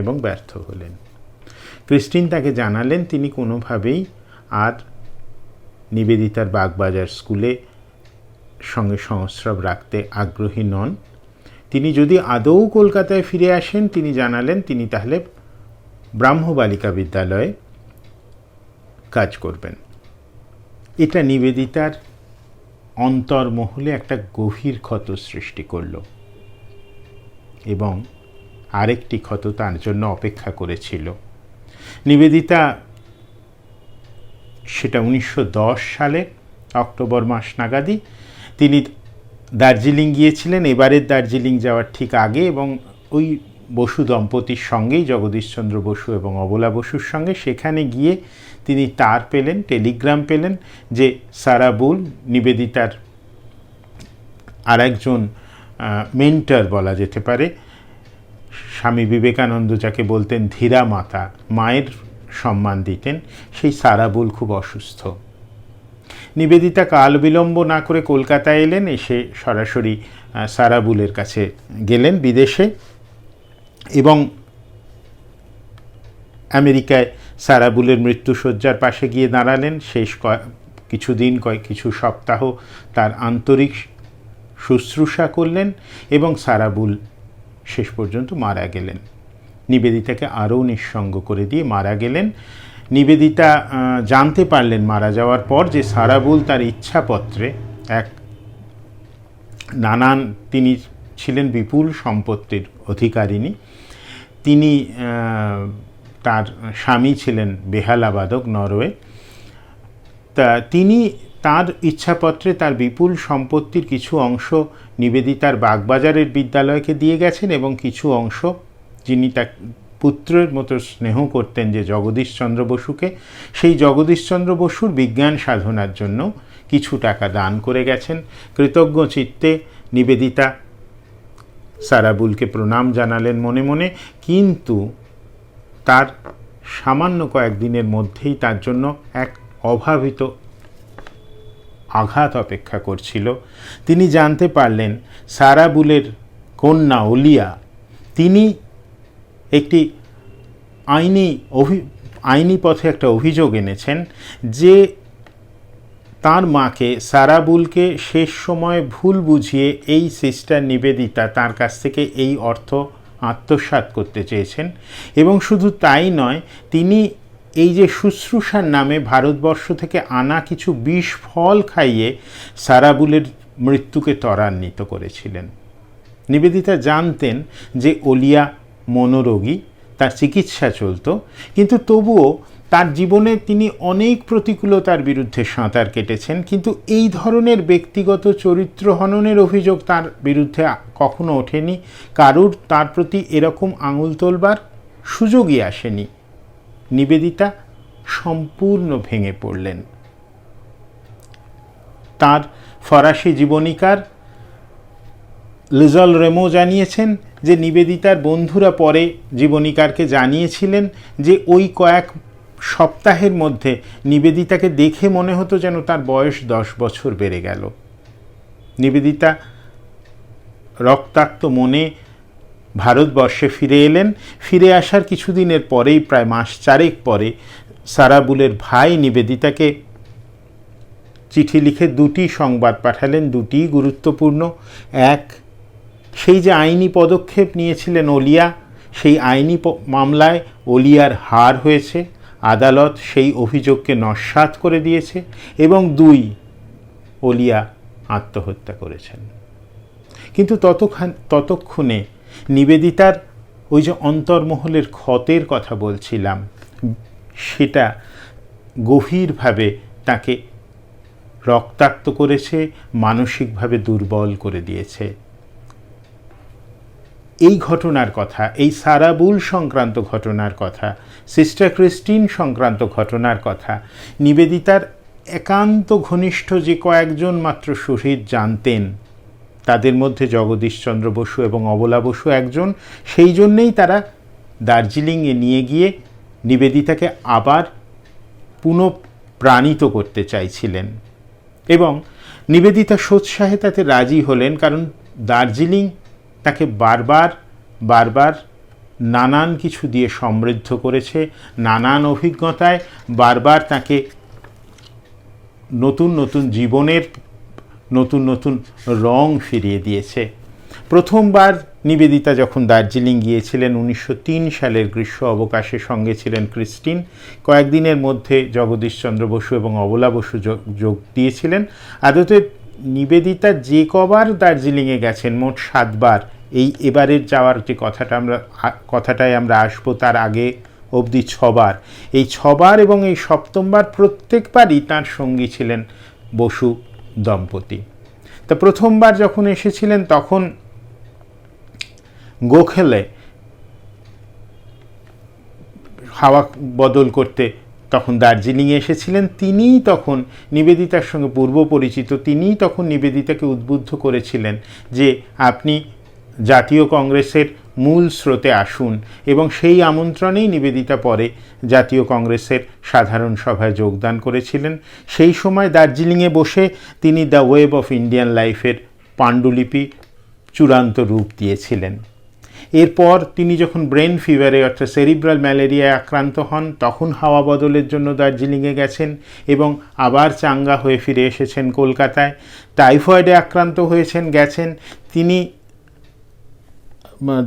এবং ব্যর্থ হলেন। ক্রিস্টিন তাকে জানালেন তিনি কোনোভাবেই আর নিবেদিতার বাগবাজার স্কুলে সঙ্গে সংস্রব রাখতে আগ্রহী নন। তিনি যদি আদৌ কলকাতায় ফিরে আসেন, তিনি জানালেন তিনি তাহলে ব্রাহ্ম বালিকা বিদ্যালয়ে কাজ করবেন। এটা নিবেদিতার অন্তর্মহলে একটা গভীর ক্ষত সৃষ্টি করল, এবং আরেকটি ক্ষত তার জন্য অপেক্ষা করেছিল। নিবেদিতা সেটা 1910 সালে অক্টোবর মাস নাগাদই তিনি দার্জিলিং গিয়েছিলেন। এবারের দার্জিলিং যাওয়ার ঠিক আগে, এবং ওই বসু দম্পতির সঙ্গেই, জগদীশচন্দ্র বসু এবং অবলা বসুর সঙ্গে। সেখানে গিয়ে তিনি টেলিগ্রাম পেলেন যে সারা বুল, নিবেদিতার আরেকজন মেন্টর বলা যেতে পারে, স্বামী বিবেকানন্দ যাকে বলতেন ধীরা মাতা, মায়ের সম্মান দিতেন, সেই সারা বুল খুব অসুস্থ। নিবেদিতা কাল বিলম্ব না করে কলকাতায় এলেন। এসে সরাসরি সারা বুলের কাছে গেলেন বিদেশে, এবং আমেরিকায় সারা বুলের মৃত্যুশয্যার পাশে গিয়ে দাঁড়ালেন। শেষ কিছু সপ্তাহ তার আন্তরিক শুশ্রূষা করলেন, এবং সারা বুল শেষ পর্যন্ত মারা গেলেন। নিবেদিতাকে আরও নিঃসঙ্গ করে দিয়ে মারা গেলেন। নিবেদিতা জানতে পারলেন মারা যাওয়ার পর যে সারা বুল তার ইচ্ছাপত্রে এক তিনি ছিলেন বিপুল সম্পত্তির অধিকারিণী। তিনি তার স্বামী ছিলেন বেহালাবাদক, নরওয়ে। তা তিনি তার ইচ্ছাপত্রে তার বিপুল সম্পত্তির কিছু অংশ নিবেদিতার বাগবাজারের বিদ্যালয়কে দিয়ে গেছেন এবং কিছু অংশ, যিনি তার পুত্রের মতো স্নেহ করতেন যে জগদীশচন্দ্র বসুকে, সেই জগদীশচন্দ্র বসুর বিজ্ঞান সাধনার জন্য কিছু টাকা দান করে গেছেন। কৃতজ্ঞ চিত্তে নিবেদিতা সারাবুলকে প্রণাম জানালেন মনে মনে, কিন্তু তার সামান্য কয়েকদিনের মধ্যেই তার জন্য এক অভাবিত আঘাত অপেক্ষা করছিল। তিনি জানতে পারলেন সারাবুলের কন্যা ওলিয়া, তিনি একটি আইনি পথে একটা অভিযোগ এনেছেন যে তার মাকে, সারাবুলকে শেষ সময় ভুল বুঝিয়ে এই সিস্টার নিবেদিতা তার কাছ থেকে এই অর্থ আত্মসাৎ করতে চেয়েছেন। এবং শুধু তাই নয়, তিনি এই যে শুশ্রূষার নামে ভারতবর্ষ থেকে আনা কিছু বিষ ফল খাইয়ে সারাবুলের মৃত্যুকে ত্বরান্বিত করেছিলেন। নিবেদিতা জানতেন যে ওলিয়া মনোরোগী, তার চিকিৎসা চলত, কিন্তু তবুও তার জীবনে তিনি অনেক প্রতিকূলতার বিরুদ্ধে সাঁতার কেটেছেন, কিন্তু এই ধরনের ব্যক্তিগত চরিত্র হননের অভিযোগ তার বিরুদ্ধে কখনো ওঠেনি। কারুর তার প্রতি এরকম আঙুল তোলবার সুযোগই আসেনি। নিবেদিতা সম্পূর্ণ ভেঙে পড়লেন। তার ফরাসি জীবনীকার লিজল রেমো জানিয়েছেন যে নিবেদিতার বন্ধুরা পরে জীবনীকারকে জানিয়েছিলেন যে ওই কয়েক সপ্তাহের মধ্যে নিবেদিতাকে দেখে মনে হতো যেন তার বয়স 10 বছর বেড়ে গেল। নিবেদিতা রক্তাক্ত মনে ভারতবর্ষে ফিরে এলেন। ফিরে আসার কিছুদিনের পরেই, প্রায় মাস 4 পরে, সারাবুলের ভাই নিবেদিতাকে চিঠি লিখে 2টি সংবাদ পাঠালেন, 2টি গুরুত্বপূর্ণ। এক, সেই যে আইনি পদক্ষেপ নিয়েছিলেন ওলিয়া, সেই আইনি মামলায় ওলিয়ার হার হয়েছে, আদালত সেই অভিযোগকে নস্যাৎ করে দিয়েছে। এবং 2, ওলিয়া আত্মহত্যা করেছেন। কিন্তু ততক্ষণে নিবেদিতার ওই যে অন্তর্মহলের ক্ষতের কথা বলছিলাম, সেটা গভীরভাবে তাকে রক্তাক্ত করেছে, মানসিকভাবে দুর্বল করে দিয়েছে। এই ঘটনার কথা, এই সারাবুল সংক্রান্ত ঘটনার কথা, সিস্টার ক্রিস্টিন সংক্রান্ত ঘটনার কথা নিবেদিতার একান্ত ঘনিষ্ঠ যে কয়েকজন মাত্র শহীদ জানতেন, তাদের মধ্যে জগদীশচন্দ্র বসু এবং অবলা বসু একজন। সেই জন্যেই তারা দার্জিলিংয়ে নিয়ে গিয়ে নিবেদিতাকে আবার পুনঃপ্রাণিত করতে চাইছিলেন। এবং নিবেদিতা সোৎসাহে তাতে রাজি হলেন, কারণ দার্জিলিং তাকে বারবার নানান কিছু দিয়ে সমৃদ্ধ করেছে, নানান অভিজ্ঞতায় বারবার তাকে নতুন নতুন জীবনের নতুন নতুন রং ফিরিয়ে দিয়েছে। প্রথমবার নিবেদিতা যখন দার্জিলিং গিয়েছিলেন 1903 সালের গ্রীষ্ম অবকাশে, সঙ্গে ছিলেন ক্রিস্টিন। কয়েকদিনের মধ্যে জগদীশচন্দ্র বসু এবং অবলা বসু যোগ দিয়েছিলেন। আদতে নিবেদিতা যে কবার দার্জিলিংয়ে গেছেন, মোট 7 বার, এবারের যাওয়ার যে কথাটায় আমরা আসবো তার আগে অবধি 6 বার। এই 6 বার এবং এই 7বার প্রত্যেকবারই তাঁর সঙ্গী ছিলেন বসু দম্পতি। তা প্রথমবার যখন এসেছিলেন তখন গোখলে হাওয়া বদল করতে তখন দার্জিলিংয়ে এসেছিলেন। তিনিই তখন নিবেদিতার সঙ্গে পূর্ব পরিচিত, তিনিই তখন নিবেদিতাকে উদ্বুদ্ধ করেছিলেন যে আপনি জাতীয় কংগ্রেসের মূল স্রোতে আসুন। এবং সেই আমন্ত্রণেই নিবেদিতা পরে জাতীয় কংগ্রেসের সাধারণ সভায় যোগদান করেছিলেন। সেই সময় দার্জিলিংয়ে বসে তিনি দ্য ওয়েব অফ ইন্ডিয়ান লাইফের পাণ্ডুলিপি চূড়ান্ত রূপ দিয়েছিলেন। এরপর তিনি যখন ব্রেন ফিভারে অর্থাৎ সেরিব্রাল ম্যালেরিয়ায় আক্রান্ত হন, তখন হাওয়া বদলের জন্য দার্জিলিংয়ে গেছেন এবং আবার চাঙ্গা হয়ে ফিরে এসেছেন কলকাতায়। টাইফয়েডে আক্রান্ত গেছেন। তিনি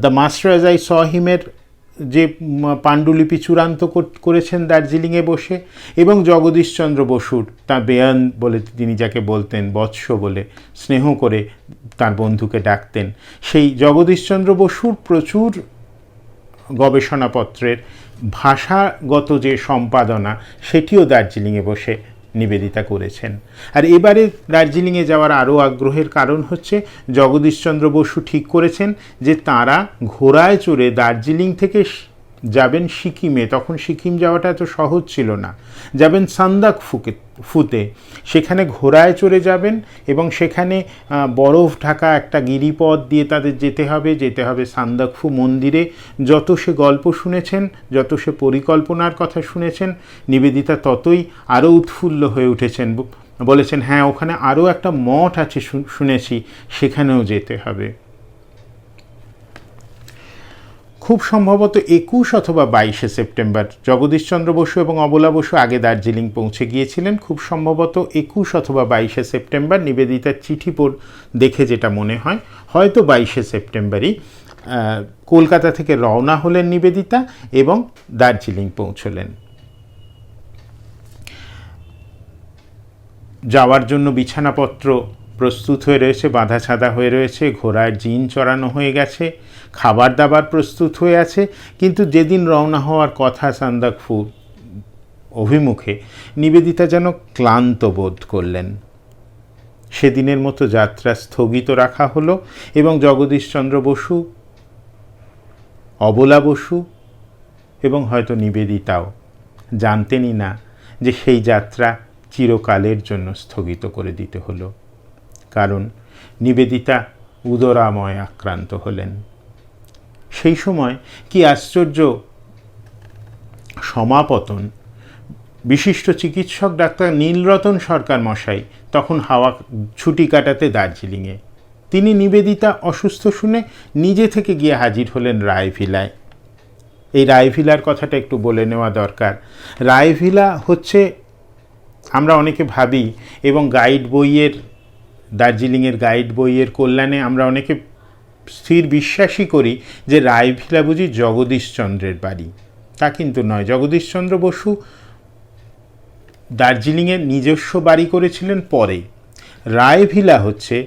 the master as I saw হিমের যে পাণ্ডুলিপি চূড়ান্ত করেছেন দার্জিলিংয়ে বসে, এবং জগদীশচন্দ্র বসুর তার বেয়ান বলে তিনি যাকে বলতেন, বৎস বলে স্নেহ করে তার বন্ধুকে ডাকতেন, সেই জগদীশচন্দ্র বসুর প্রচুর গবেষণাপত্রের ভাষাগত যে সম্পাদনা সেটিও দার্জিলিংয়ে বসে নিবেদিতা করেছেন। আর এবারে দার্জিলিংয়ে যাওয়ার আরও আগ্রহের কারণ হচ্ছে জগদীশচন্দ্র বসু ঠিক করেছেন যে তাঁরা ঘোড়ায় চড়ে দার্জিলিং থেকে যাবেন সিকিমে। তখন সিকিম যাওয়াটা এত সহজ ছিল না। যাবেন সান্দাকফুতে, সেখানে ঘোড়ায় চড়ে যাবেন এবং সেখানে বরফ ঢাকা একটা গিরিপথ দিয়ে তাদের যেতে হবে সান্দাকফু মন্দিরে। যত সে গল্প শুনেছেন, যত সে পরিকল্পনার কথা শুনেছেন, নিবেদিতা ততই আরও উৎফুল্ল হয়ে উঠেছেন। বলেছেন, হ্যাঁ, ওখানে আরও একটা মঠ আছে শুনেছি, সেখানেও যেতে হবে। খুব সম্ভবত 21 অথবা 22 সেপ্টেম্বর জগদীশচন্দ্র বসু এবং অবলা বসু আগে দার্জিলিং পৌঁছে গিয়েছিলেন। খুব সম্ভবত 21 অথবা 22 সেপ্টেম্বর নিবেদিতার চিঠি দেখে যেটা মনে হয়, হয়তো 22 সেপ্টেম্বরই কলকাতা থেকে রওনা হলেন নিবেদিতা এবং দার্জিলিং পৌঁছলেন। যাওয়ার জন্য বিছানাপত্র প্রস্তুত হয়ে রয়েছে, বাঁধা ছাঁধা হয়ে রয়েছে, ঘোড়ার জিন চড়ানো হয়ে গেছে, খাবার দাবার প্রস্তুত হয়ে আছে। কিন্তু যেদিন রওনা হওয়ার কথা সান্দাকফু অভিমুখে, নিবেদিতা যেন ক্লান্ত বোধ করলেন। সেদিনের মতো যাত্রা স্থগিত রাখা হলো এবং জগদীশচন্দ্র বসু, অবলা বসু এবং হয়তো নিবেদিতাও জানতেনই না যে সেই যাত্রা চিরকালের জন্য স্থগিত করে দিতে হলো। কারণ নিবেদিতা উদরাময় আক্রান্ত হলেন। সেই সময় কি আশ্চর্য সমাপতন! বিশিষ্ট চিকিৎসক ডাক্তার নীলরতন সরকার মশাই তখন ছুটি কাটাতে দার্জিলিংয়ে। তিনি নিবেদিতা অসুস্থ শুনে নিজে থেকে গিয়ে হাজির হলেন রায়ভিলায়। এই রায়ভিলার কথাটা একটু বলে নেওয়া দরকার। রায়ভিলা হচ্ছে, আমরা অনেকে ভাবি এবং গাইড বইয়ের, দার্জিলিংয়ের গাইড বইয়ের কল্যাণে আমরা অনেকে স্থির বিশ্বাসই করি যে রায়ভিলা বুঝি জগদীশচন্দ্রের বাড়ি। তা কিন্তু নয়। জগদীশচন্দ্র বসু দার্জিলিংয়ে নিজস্ব বাড়ি করেছিলেন পরে। রায়ভিলা হচ্ছে,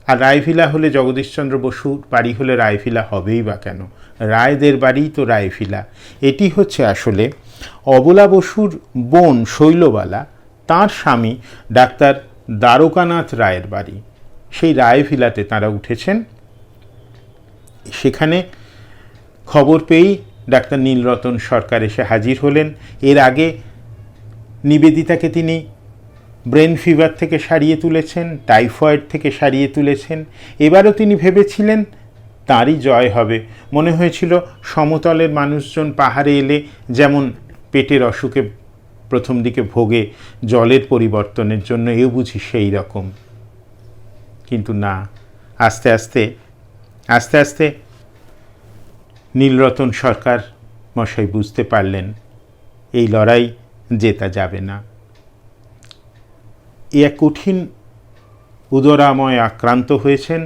আর রায়ভিলা হলে জগদীশচন্দ্র বসুর বাড়ি হলে রায়ভিলা হবেই বা কেন? রায়দের বাড়িই তো রায়ভিলা। এটি হচ্ছে আসলে অবলা বসুর বোন শৈলবালা, তাঁর স্বামী ডাক্তার দ্বারকানাথ রায়ের বাড়ি। সেই রায়ভিলাতে তাঁরা উঠেছেন। সেখানে খবর পেয়েই ডাক্তার নীলরতন সরকার এসে হাজির হলেন। এর আগে নিবেদিতাকে তিনি ব্রেন ফিভার থেকে সারিয়ে তুলেছেন, টাইফয়েড থেকে সারিয়ে তুলেছেন। এবারও তিনি ভেবেছিলেন তাঁরই জয় হবে। মনে হয়েছিল সমতলের মানুষজন পাহাড়ে এলে যেমন পেটের অসুখে প্রথম দিকে ভোগে জলের পরিবর্তনের জন্য, এও বুঝি সেই রকম। কিন্তু না, আস্তে আস্তে নীলরতন সরকার মশাই বুঝতে পারলেন এই লড়াই জেতা যাবে না। এক কঠিন উদরাময় আক্রান্ত হয়েছেন।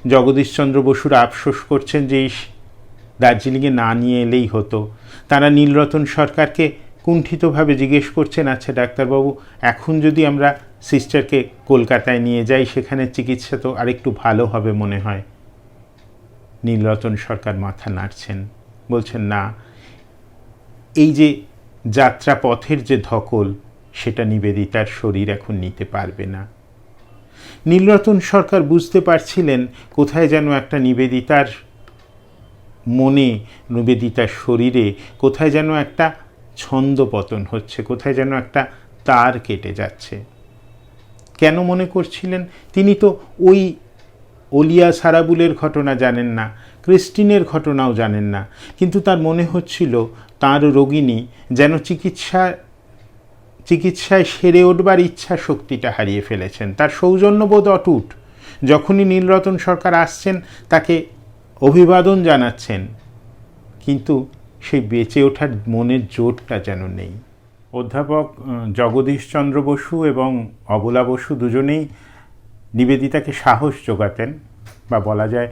জগদীশচন্দ্র বসুর আফসোস করছেন যে দার্জিলিংয়ে না নিয়ে এলেই হতো। তারা নীলরতন সরকারকে কুণ্ঠিতভাবে জিজ্ঞেস করছেন, আচ্ছা ডাক্তারবাবু, এখন যদি আমরা সিস্টারকে কলকাতায় নিয়ে যাই, সেখানে চিকিৎসা তো আরেকটু ভালো হবে মনে হয়। নীলরতন সরকার মাথা নাড়ছেন, বলছেন না, এই যে যাত্রা পথের যে ধকল, সেটা নিবেদিতার শরীর এখন নিতে পারবে না। নীলরতন সরকার বুঝতে পারছিলেন কোথায় যেন একটা নিবেদিতার মনে, নিবেদিতার শরীরে কোথায় যেন একটা ছন্দপতন হচ্ছে, কোথায় যেন একটা তার কেটে যাচ্ছে। কেন মনে করছিলেন? তিনি তো ওই ওলিয়া সারাবুলের ঘটনা জানেন না, ক্রিস্টিনের ঘটনাও জানেন না, কিন্তু তার মনে হচ্ছিল তাঁর রোগিণী যেন চিকিৎসায় সেরে উঠবার ইচ্ছা শক্তিটা হারিয়ে ফেলেছেন। তার সৌজন্যবোধ অটুট। যখনই নীলরতন সরকার আসছেন তাকে অভিবাদন জানাচ্ছেন, কিন্তু সেই বেঁচে ওঠার মনের জোরটা যেন নেই। অধ্যাপক জগদীশচন্দ্র বসু এবং অবলা বসু দুজনেই নিবেদিতাকে সাহস যোগাতেন, বা বলা যায়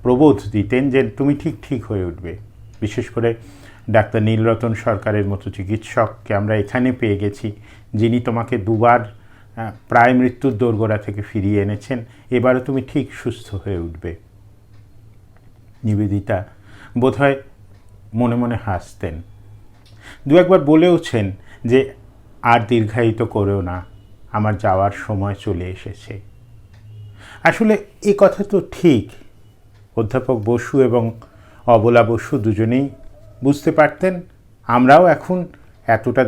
প্রবোধ দিতেন যে তুমি ঠিক হয়ে উঠবে, বিশেষ করে ডাক্তার নীলরতন সরকারের মতো চিকিৎসককে আমরা এখানে পেয়ে গেছি, যিনি তোমাকে দুবার প্রায় মৃত্যুর দোরগোড়া থেকে ফিরিয়ে এনেছেন। এবারও তুমি ঠিক সুস্থ হয়ে উঠবে। নিবেদিতা বোধহয় মনে মনে হাসতেন। দু একবার বলেওছেন যে আর দীর্ঘায়িত করেও না, আমার যাওয়ার সময় চলে এসেছে। আসলে এ কথা তো ঠিক। অধ্যাপক বসু এবং অবলা বসু দুজনেই বুঝতে পারতেন। আমরাও এখন এতটা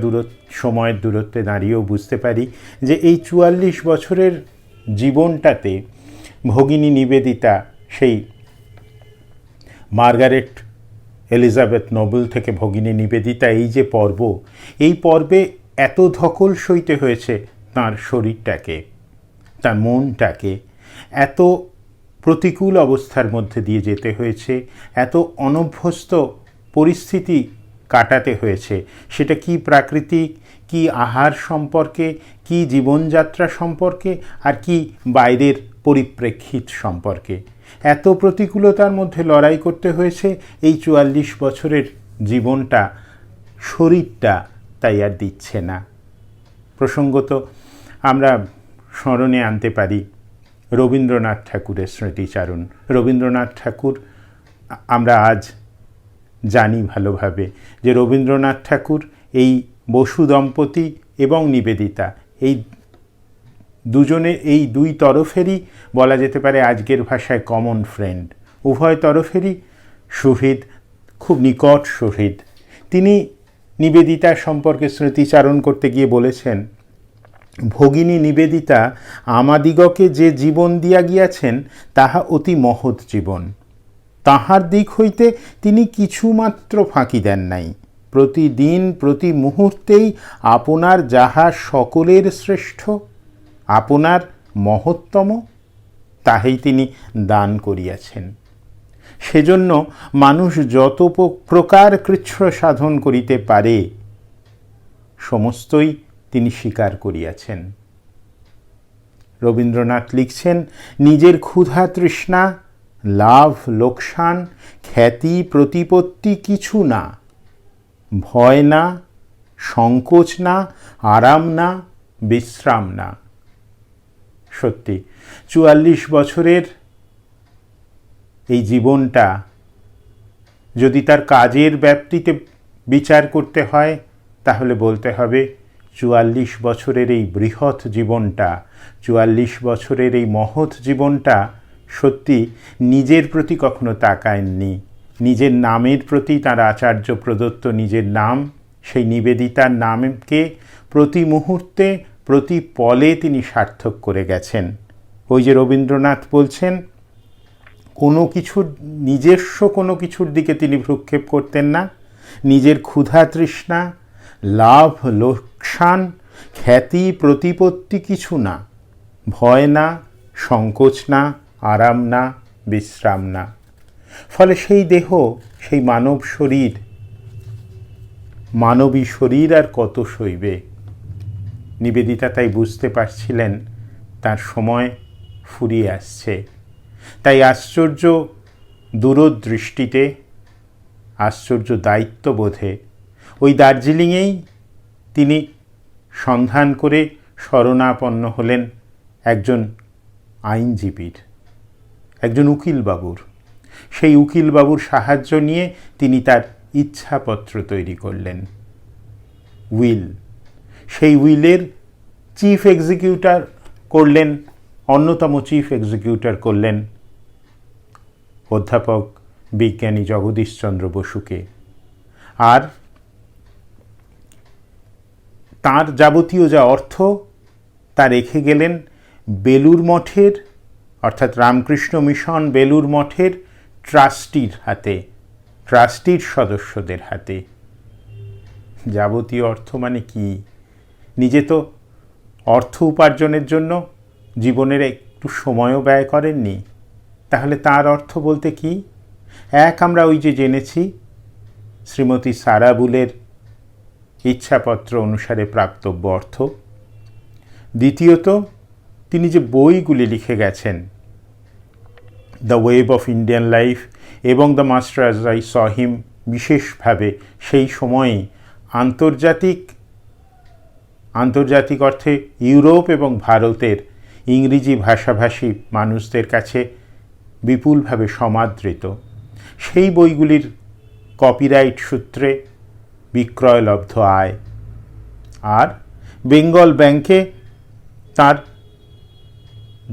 সময়ের দূরত্বে দাঁড়িয়েও বুঝতে পারি যে এই ৪৪ বছরের জীবনটাতে ভগিনী নিবেদিতা সেই মার্গারেট এলিজাবেথ নোবেল থেকে ভগিনী নিবেদিতা, এই যে পর্ব, এই পর্বে এত ধকল সইতে হয়েছে তাঁর শরীরটাকে, তার মনটাকে, এত প্রতিকূল অবস্থার মধ্যে দিয়ে যেতে হয়েছে, এত অনভ্যস্ত পরিস্থিতি কাটাতে হয়েছে। সেটা কি প্রাকৃতিক, কি আহার সম্পর্কে, কি জীবনযাত্রা সম্পর্কে, আর কি বাইরের পরিপ্রেক্ষিত সম্পর্কে। এত প্রতিকূলতার মধ্যে লড়াই করতে হয়েছে এই ৪৪ বছরের জীবনটা, শরীরটা তাই আর দিচ্ছে না। প্রসঙ্গত আমরা স্মরণে আনতে পারি রবীন্দ্রনাথ ঠাকুরের স্মৃতিচারণ। রবীন্দ্রনাথ ঠাকুর, আমরা আজ জানি ভালোভাবে যে রবীন্দ্রনাথ ঠাকুর এই বসু দম্পতি এবং নিবেদিতা, এই দুজনের, এই দুই তরফেরই বলা যেতে পারে আজকের ভাষায় কমন ফ্রেন্ড। উভয় তরফেরই শহীদ, খুব নিকট শহীদ। তিনি নিবেদিতার সম্পর্কে স্মৃতিচারণ করতে গিয়ে বলেছেন, ভগিনী নিবেদিতা আমাদিগকে যে জীবন দিয়া গিয়াছেন তাহা অতি মহৎ জীবন। তাহার দিক হইতে তিনি কিছুমাত্র ফাঁকি দেন নাই। প্রতিদিন প্রতি মুহূর্তেই আপনার যাহা সকলের শ্রেষ্ঠ, আপনার মহত্তম, তাহাই তিনি দান করিয়াছেন। সেজন্য মানুষ যত প্রকার কৃচ্ছ সাধন করিতে পারে সমস্তই তিনি স্বীকার করিয়াছেন। রবীন্দ্রনাথ লিখছেন, নিজের ক্ষুধা তৃষ্ণা, লাভ লোকসান, খ্যাতি প্রতিপত্তি কিছু না, ভয় না, সংকোচ না, আরাম না, বিশ্রাম না। সত্যি ৪৪ বছরের এই জীবনটা যদি তার কাজের ব্যাপ্তিতে বিচার করতে হয় তাহলে বলতে হবে ৪৪ বছরের এই বৃহৎ জীবনটা, ৪৪ বছরের এই মহৎ জীবনটা সত্যি নিজের প্রতি কখনো তাকায়ননি। নিজের নামের প্রতি, তার আচার্য প্রদত্ত নিজের নাম, সেই নিবেদিতার নামকে প্রতি মুহূর্তে প্রতি পলে তিনি সার্থক করে গেছেন। ওই যে রবীন্দ্রনাথ বলছেন, কোনো কিছুর, নিজস্ব কোনো কিছুর দিকে তিনি ভ্রুক্ষেপ করতেন না। নিজের ক্ষুধা তৃষ্ণা, লাভ লোকসান, খ্যাতি প্রতিপত্তি কিছু না, ভয় না, সংকোচ না, আরাম না, বিশ্রাম না। ফলে সেই দেহ, সেই মানব শরীর, মানবী শরীর আর কত সইবে। নিবেদিতা তাই বুঝতে পারছিলেন তার সময় ফুরিয়ে আসছে। তাই আশ্চর্য দূরদৃষ্টিতে, আশ্চর্য দায়িত্ববোধে ওই দার্জিলিংয়েই তিনি সন্ধান করে শরণাপন্ন হলেন একজন আইনজীবীর, একজন উকিলবাবুর। সেই উকিলবাবুর সাহায্য নিয়ে তিনি তার ইচ্ছাপত্র তৈরি করলেন, উইল। সেই উইলের চিফ এক্সিকিউটর করলেন, অন্যতম চিফ এক্সিকিউটর করলেন অধ্যাপক বিজ্ঞানী জগদীশচন্দ্র বসুকে। আর তার যাবতীয় যা অর্থ তা রেখে গেলেন বেলুর মঠের, অর্থাৎ রামকৃষ্ণ মিশন বেলুর মঠের ট্রাস্টির হাতে, ট্রাস্টির সদস্যদের হাতে। যাবতীয় অর্থ মানে কি? নিজে তো অর্থ উপার্জনের জন্য জীবনের একটু সময়ও ব্যয় করেননি, তাহলে তার অর্থ বলতে কি? এক, আমরা ওই যে জেনেছি শ্রীমতী সারা বুলের ইচ্ছাপত্র অনুসারে প্রাপ্তব্য অর্থ। দ্বিতীয়ত, তিনি যে বইগুলি লিখে গেছেন, the web of Indian life এবং the master as I saw him বিশেষভাবে সেই সময়েই আন্তর্জাতিক অর্থে ইউরোপ এবং ভারতের ইংরেজি ভাষাভাষী মানুষদের কাছে বিপুলভাবে সমাদৃত। সেই বইগুলির কপিরাইট সূত্রে বিক্রয়লব্ধ আয়, আর বেঙ্গল ব্যাংকে তার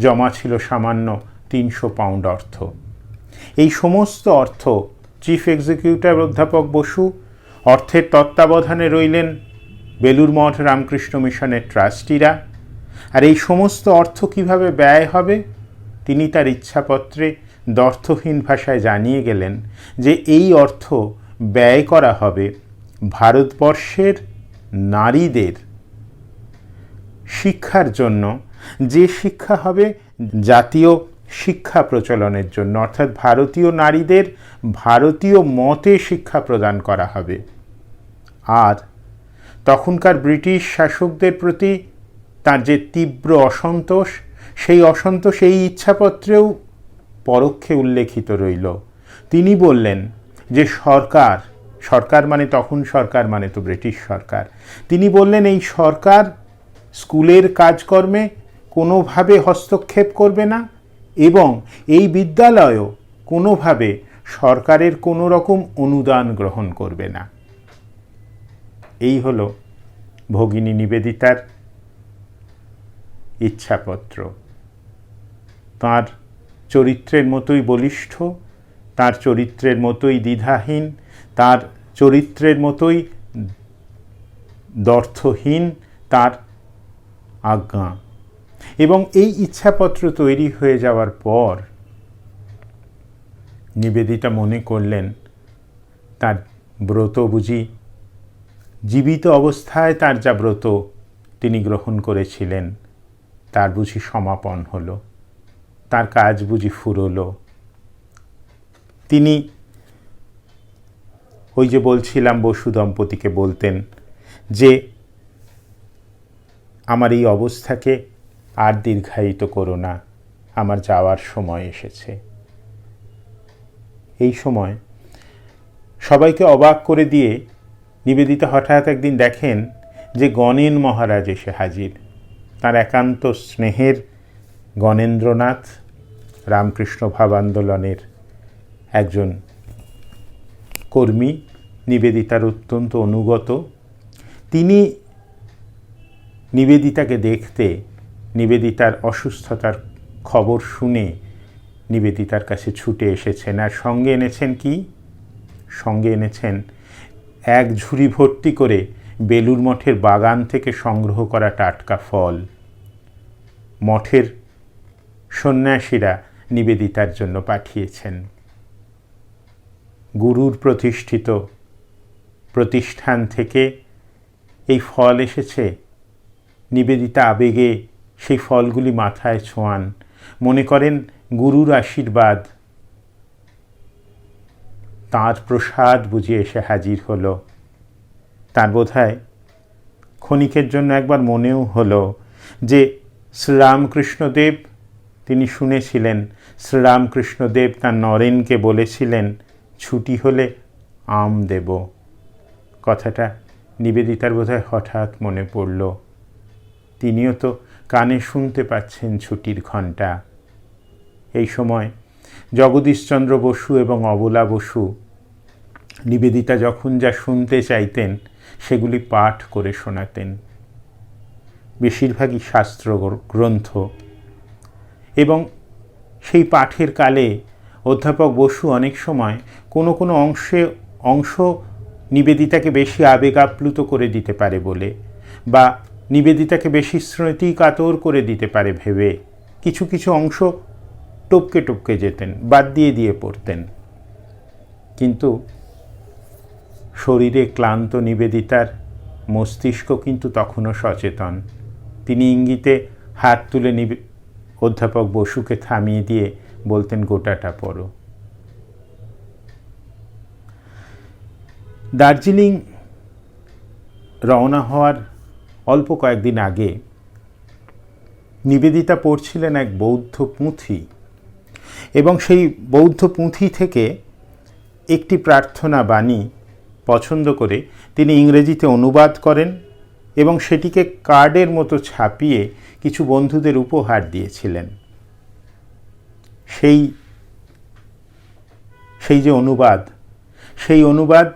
জমা ছিল সামান্য 300 পাউন্ড অর্থ। এই সমস্ত অর্থ চিফ এক্সিকিউটিভ অধ্যাপক বসু, অর্থের তত্ত্বাবধানে রইলেন বেলুর মঠ রামকৃষ্ণ মিশনের ট্রাস্টিরা। আর এই সমস্ত অর্থ কিভাবে ব্যয় হবে তিনি তার ইচ্ছাপত্রে দ্ব্যর্থহীন ভাষায় জানিয়ে গেলেন যে এই অর্থ ব্যয় করা হবে ভারতবর্ষের নারীদের শিক্ষার জন্য, যে শিক্ষা হবে জাতীয় শিক্ষা প্রচলনের জন্য, অর্থাৎ ভারতীয় নারীদের ভারতীয় মতে শিক্ষা প্রদান করা হবে। আর তখনকার ব্রিটিশ শাসকদের প্রতি তার যে তীব্র অসন্তোষ, সেই অসন্তোষ এই ইচ্ছাপত্রেও পরোক্ষে উল্লেখিত রইল। তিনি বললেন যে সরকার মানে তখন সরকার মানে তো ব্রিটিশ সরকার, তিনি বললেন এই সরকার স্কুলের কাজকর্মে কোনোভাবে হস্তক্ষেপ করবে না এবং এই বিদ্যালয়ও কোনোভাবে সরকারের কোনো রকম অনুদান গ্রহণ করবে না। এই হলো ভগিনী নিবেদিতার ইচ্ছাপত্র। তার চরিত্রের মতোই বলিষ্ঠ, তার চরিত্রের মতোই দ্বিধাহীন, তার চরিত্রের মতোই দ্ব্যর্থহীন তার আজ্ঞা। এবং এই ইচ্ছাপত্র তৈরি হয়ে যাওয়ার পর নিবেদিতা মনে করলেন তার ব্রত বুঝি জীবিত অবস্থায় তার যা ব্রত তিনি গ্রহণ করেছিলেন তার বুঝি সমাপন হলো, তার কাজ বুঝি ফুরলো। তিনি ওই যে বলছিলাম বসু দম্পতিকে বলতেন যে আমার এই অবস্থাকে আর দীর্ঘায়িত করো না, আমার যাওয়ার সময় এসেছে। এই সময় সবাইকে অবাক করে দিয়ে নিবেদিতা হঠাৎ একদিন দেখেন যে গণেন মহারাজ এসে হাজির। তার একান্ত স্নেহের গণেন্দ্রনাথ রামকৃষ্ণ ভাব আন্দোলনের একজন কর্মী, নিবেদিতার অত্যন্ত অনুগত। তিনি নিবেদিতাকে দেখতে, নিবেদিতার অসুস্থতার খবর শুনে নিবেদিতার কাছে ছুটে এসেছেন। আর সঙ্গে এনেছেন কি? সঙ্গে এনেছেন এক ঝুড়ি ভর্তি করে বেলুর মঠের বাগান থেকে সংগ্রহ করা টাটকা ফল। মঠের সন্ন্যাসীরা নিবেদিতার জন্য পাঠিয়েছেন। গুরুর প্রতিষ্ঠিত প্রতিষ্ঠান থেকে এই ফল এসেছে। নিবেদিতা আবেগে সেই ফলগুলি মাথায় ছোঁয়ান, মনে করেন গুরুর আশীর্বাদ, তাঁর প্রসাদ বুঝে এসে হাজির হলো। তার বোধহয় ক্ষণিকের জন্য একবার মনেও হলো যে শ্রীরামকৃষ্ণদেব, তিনি শুনেছিলেন শ্রীরামকৃষ্ণদেব তাঁর নরেনকে বলেছিলেন ছুটি হলে আম দেব। কথাটা নিবেদিতার বোধহয় হঠাৎ মনে পড়ল। তিনিও তো কানে শুনতে পাচ্ছেন ছুটির ঘণ্টা। এই সময় জগদীশচন্দ্র বসু এবং অবলা বসু নিবেদিতা যখন যা শুনতে চাইতেন সেগুলি পাঠ করে শোনাতেন। বেশিরভাগই শাস্ত্র গ্রন্থ। এবং সেই পাঠের কালে অধ্যাপক বসু অনেক সময় কোনো কোনো অংশ নিবেদিতাকে বেশি আবেগ আপ্লুত করে দিতে পারে বলে, বা নিবেদিতাকে বেশি স্মৃতি কাতর করে দিতে পারে ভেবে কিছু কিছু অংশ টপকে টপকে যেতেন, বাদ দিয়ে পড়তেন। কিন্তু শরীরে ক্লান্ত নিবেদিতার মস্তিষ্ক কিন্তু তখনও সচেতন। তিনি ইঙ্গিতে হাত তুলে অধ্যাপক বসুকে থামিয়ে দিয়ে বলতেন গোটাটা পড়ো। দার্জিলিং রওনা হওয়ার অল্প কয়েকদিন আগে নিবেদিতা পড়ছিলেন এক বৌদ্ধ পুঁথি, এবং সেই বৌদ্ধ পুঁথি থেকে একটি প্রার্থনা বাণী পছন্দ করে তিনি ইংরেজিতে অনুবাদ করেন এবং সেটিকে কার্ডের মতো ছাপিয়ে কিছু বন্ধুদের উপহার দিয়েছিলেন। সেই যে অনুবাদ, সেই অনুবাদ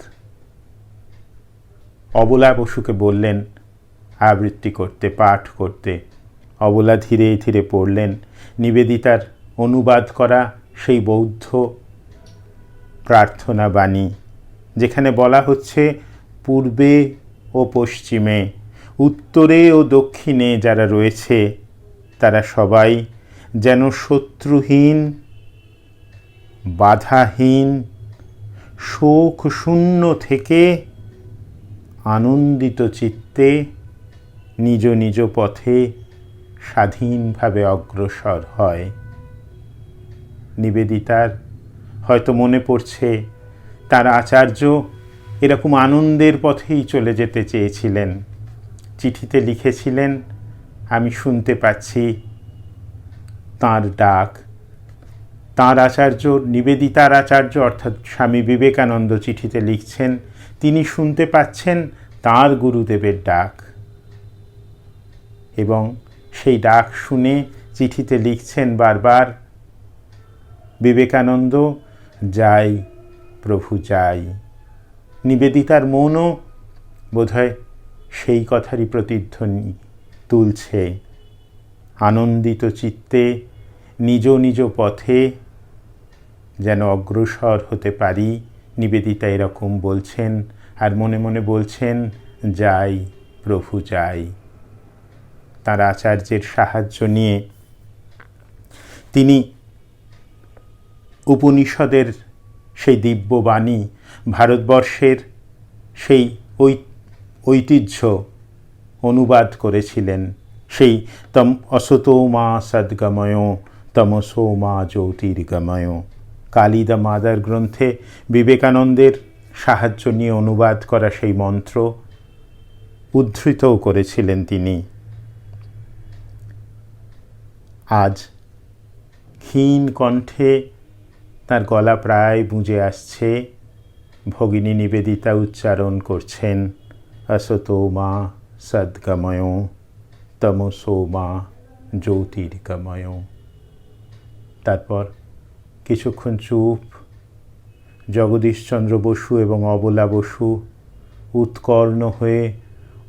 অবলা বসুকে বললেন আবৃত্তি করতে, পাঠ করতে। অবলা ধীরে ধীরে পড়লেন নিবেদিতার অনুবাদ করা সেই বৌদ্ধ প্রার্থনা বাণী, যেখানে বলা হচ্ছে পূর্বে ও পশ্চিমে, উত্তরে ও দক্ষিণে যারা রয়েছে তারা সবাই যেন শত্রুহীন, বাধাহীন, শোক শূন্য থেকে আনন্দিত চিত্তে নিজ নিজ পথে স্বাধীনভাবে অগ্রসর হয়। নিবেদিতার হয়তো মনে পড়ছে তার আচার্য এরকম আনন্দের পথেই চলে যেতে চেয়েছিলেন। চিঠিতে লিখেছিলেন, আমি শুনতে পাচ্ছি তাঁর ডাক। তাঁর আচার্য, নিবেদিতার আচার্য অর্থাৎ স্বামী বিবেকানন্দ চিঠিতে লিখছেন তিনি শুনতে পাচ্ছেন তাঁর গুরুদেবের ডাক, এবং সেই ডাক শুনে চিঠিতে লিখছেন বারবার, বিবেকানন্দ যাই প্রভু যাই। নিবেদিতার মনও বোধহয় সেই কথারই প্রতিধ্বনি তুলছে। আনন্দিত চিত্তে নিজ নিজ পথে যেন অগ্রসর হতে পারি, নিবেদিতা এরকম বলছেন, আর মনে মনে বলছেন যাই প্রভু যাই। তার আচার্যের সাহায্য নিয়ে তিনি উপনিষদের সেই দিব্যবাণী, ভারতবর্ষের সেই ঐতিহ্য অনুবাদ করেছিলেন। সেই তম অসতো মা সদ্গময় তমসো মা জ্যোতির্গময়, কালী দ্য মাদার গ্রন্থে বিবেকানন্দের সাহায্য নিয়ে অনুবাদ করা সেই মন্ত্র উদ্ধৃতও করেছিলেন তিনি। আজ ক্ষীণ কণ্ঠে তার গলা প্রায় বুঁজে আসছে, ভগিনী নিবেদিতা উচ্চারণ করছেন असतो মা সদ্গময় তমসো মা জ্যোতির্গময়। তারপর কিছুক্ষণ চুপ। জগদীশচন্দ্র বসু এবং অবলা বসু উৎকর্ণ হয়ে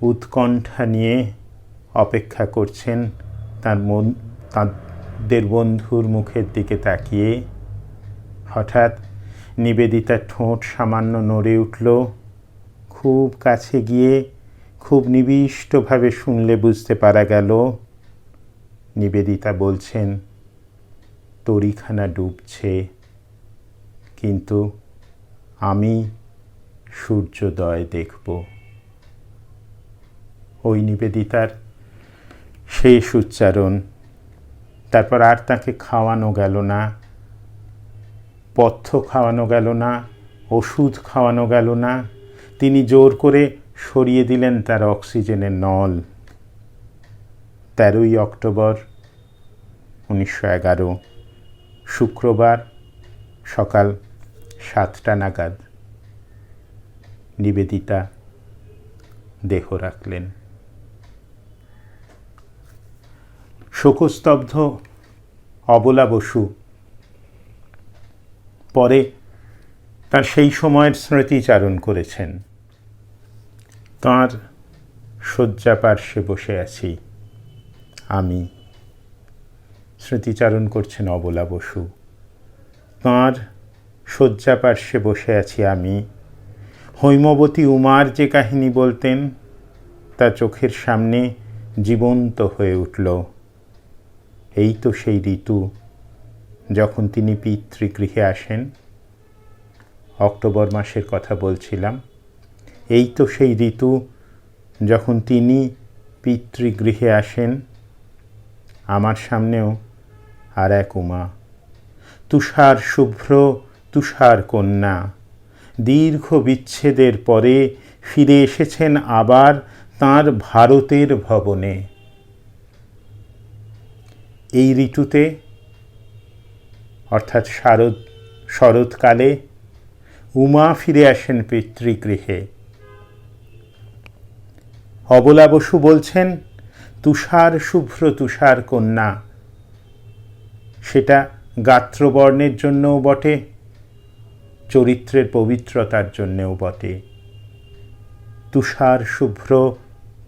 উৎকণ্ঠা নিয়ে অপেক্ষা করছেন তাঁদের বন্ধুর মুখের দিকে তাকিয়ে। হঠাৎ নিবেদিতার ঠোঁট সামান্য নড়ে উঠল। খুব কাছে গিয়ে খুব নিবিষ্টভাবে শুনলে বুঝতে পারা গেল নিবেদিতা বলছেন, তরীখানা ডুবছে, কিন্তু আমি সূর্যোদয় দেখব। ওই নিবেদিতার শেষ উচ্চারণ। তারপর আর তাকে খাওয়ানো গেল না, পথ্য খাওয়ানো গেল না, ওষুধ খাওয়ানো গেল না। তিনি জোর করে সরিয়ে দিলেন তার অক্সিজেনের নল। 13ই অক্টোবর 1911, শুক্রবার সকাল 7টা নাগাদ নিবেদিতা দেহ রাখলেন। শোকস্তব্ধ অবলা বসু পরে তার সেই সময়ের স্মৃতিচারণ করেছেন। তাঁর শয্যা পার্শ্বে বসে আছি আমি, স্মৃতিচারণ করছেন অবলা বসু। তাঁর শয্যা পার্শ্বে বসে আছি আমি। হৈমবতী উমার যে কাহিনী বলতেন তা চোখের সামনে জীবন্ত হয়ে উঠল। এই তো সেই ঋতু যখন তিনি পিতৃগৃহে আসেন। অক্টোবর মাসের কথা বলছিলাম। এই তো সেই ঋতু যখন তিনি পিতৃগৃহে আসেন। আমার সামনেও আর এক উমা, তুষার শুভ্র তুষার কন্যা, দীর্ঘ বিচ্ছেদের পরে ফিরে এসেছেন আবার তাঁর ভারতের ভবনে। এই ঋতুতে অর্থাৎ শরৎকালে উমা ফিরে আসেন পিতৃগৃহে। অবলা বসু বলছেন, তুষার শুভ্র তুষার কন্যা, সেটা গাত্রবর্ণের জন্যও বটে, চরিত্রের পবিত্রতার জন্যও বটে। তুষার শুভ্র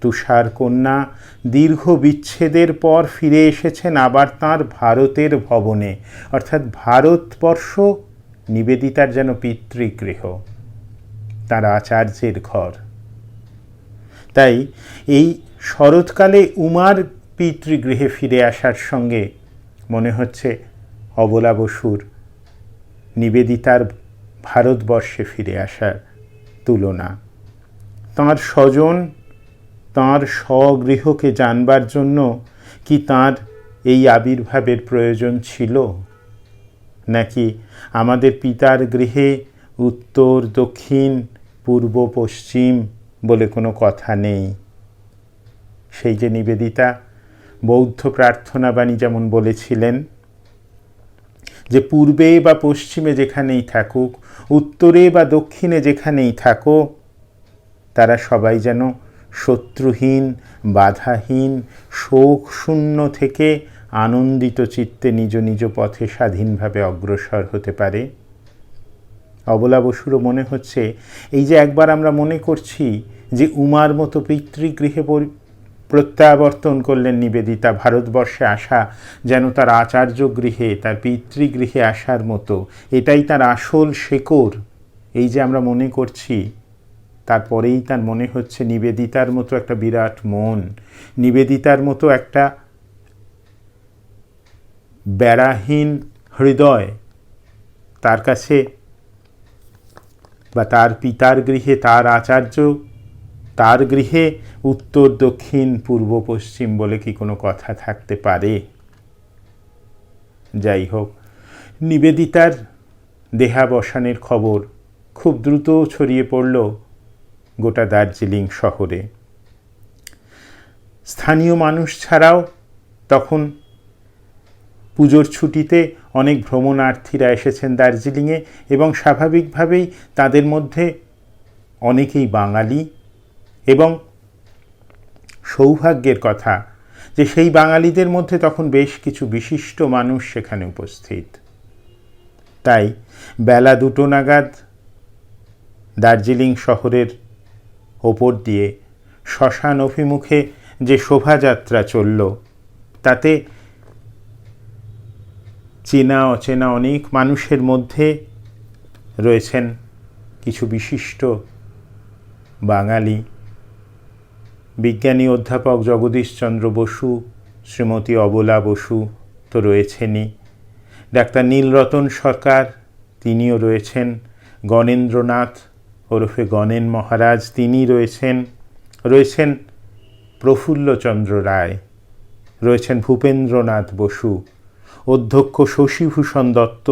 তুষার কন্যা দীর্ঘ বিচ্ছেদের পর ফিরে এসেছেন আবার তাঁর ভারতের ভবনে, অর্থাৎ ভারতবর্ষ নিবেদিতার যেন পিতৃগৃহ, তার আচার্যের ঘর। তাই এই শরৎকালে উমার পিতৃগৃহে ফিরে আসার সঙ্গে মনে হচ্ছে অবলা বসুর নিবেদিতার ভারতবর্ষে ফিরে আসার তুলনা। তাঁর স্বজন, তাঁর স্বগৃহকে জানবার জন্য কি তাঁর এই আবির্ভাবের প্রয়োজন ছিল, নাকি আমাদের পিতার গৃহে উত্তর দক্ষিণ পূর্ব পশ্চিম বলে কোনো কথা নেই? সেই যে নিবেদিতা বৌদ্ধ প্রার্থনা বাণী যেমন বলেছিলেন যে পূর্বে বা পশ্চিমে যেখানেই থাকুক, উত্তরে বা দক্ষিণে যেখানেই থাকো, তারা সবাই যেন শত্রুহীন, বাধাহীন, শোক শূন্য থেকে আনন্দিত চিত্তে নিজ নিজ পথে স্বাধীনভাবে অগ্রসর হতে পারে। অবলা বসুরও মনে হচ্ছে এই যে একবার আমরা মনে করছি যে উমার মতো পিতৃগৃহে প্রত্যাবর্তন করলেন নিবেদিতা, ভারতবর্ষে আসা যেন তার আচার্য গৃহে, তার পিতৃগৃহে আসার মতো, এটাই তার আসল শেকড়। এই যে আমরা মনে করছি, তারপরেই তার মনে হচ্ছে নিবেদিতার মতো একটা বিরাট মন, নিবেদিতার মতো একটা বেড়াহীন হৃদয় তার কাছে, বা তার পিতার গৃহে, তার আচার্য, তার গৃহে উত্তর দক্ষিণ পূর্ব পশ্চিম বলে কি কোনো কথা থাকতে পারে? যাই হোক, নিবেদিতার দেহাবসানের খবর খুব দ্রুত ছড়িয়ে পড়ল গোটা দার্জিলিং শহরে। স্থানীয় মানুষ ছাড়াও তখন পুজোর ছুটিতে অনেক ভ্রমণার্থীরা এসেছেন দার্জিলিংয়ে, এবং স্বাভাবিকভাবেই তাদের মধ্যে অনেকেই বাঙালি, এবং সৌভাগ্যের কথা যে সেই বাঙালিদের মধ্যে তখন বেশ কিছু বিশিষ্ট মানুষ সেখানে উপস্থিত। তাই বেলা 2টো নাগাদ দার্জিলিং শহরের ওপর দিয়ে শ্মশান অভিমুখে যে শোভাযাত্রা চলল, তাতে চেনা অচেনা অনেক মানুষের মধ্যে রয়েছেন কিছু বিশিষ্ট বাঙালি। বিজ্ঞানী অধ্যাপক জগদীশচন্দ্র বসু, শ্রীমতী অবলা বসু তো রয়েছেনই, ডাক্তার নীলরতন সরকার তিনিও রয়েছেন, গণেন্দ্রনাথ ওরফে গণেন মহারাজ তিনি রয়েছেন প্রফুল্লচন্দ্র রায়, রয়েছেন ভূপেন্দ্রনাথ বসু, অধ্যক্ষ শশীভূষণ দত্ত,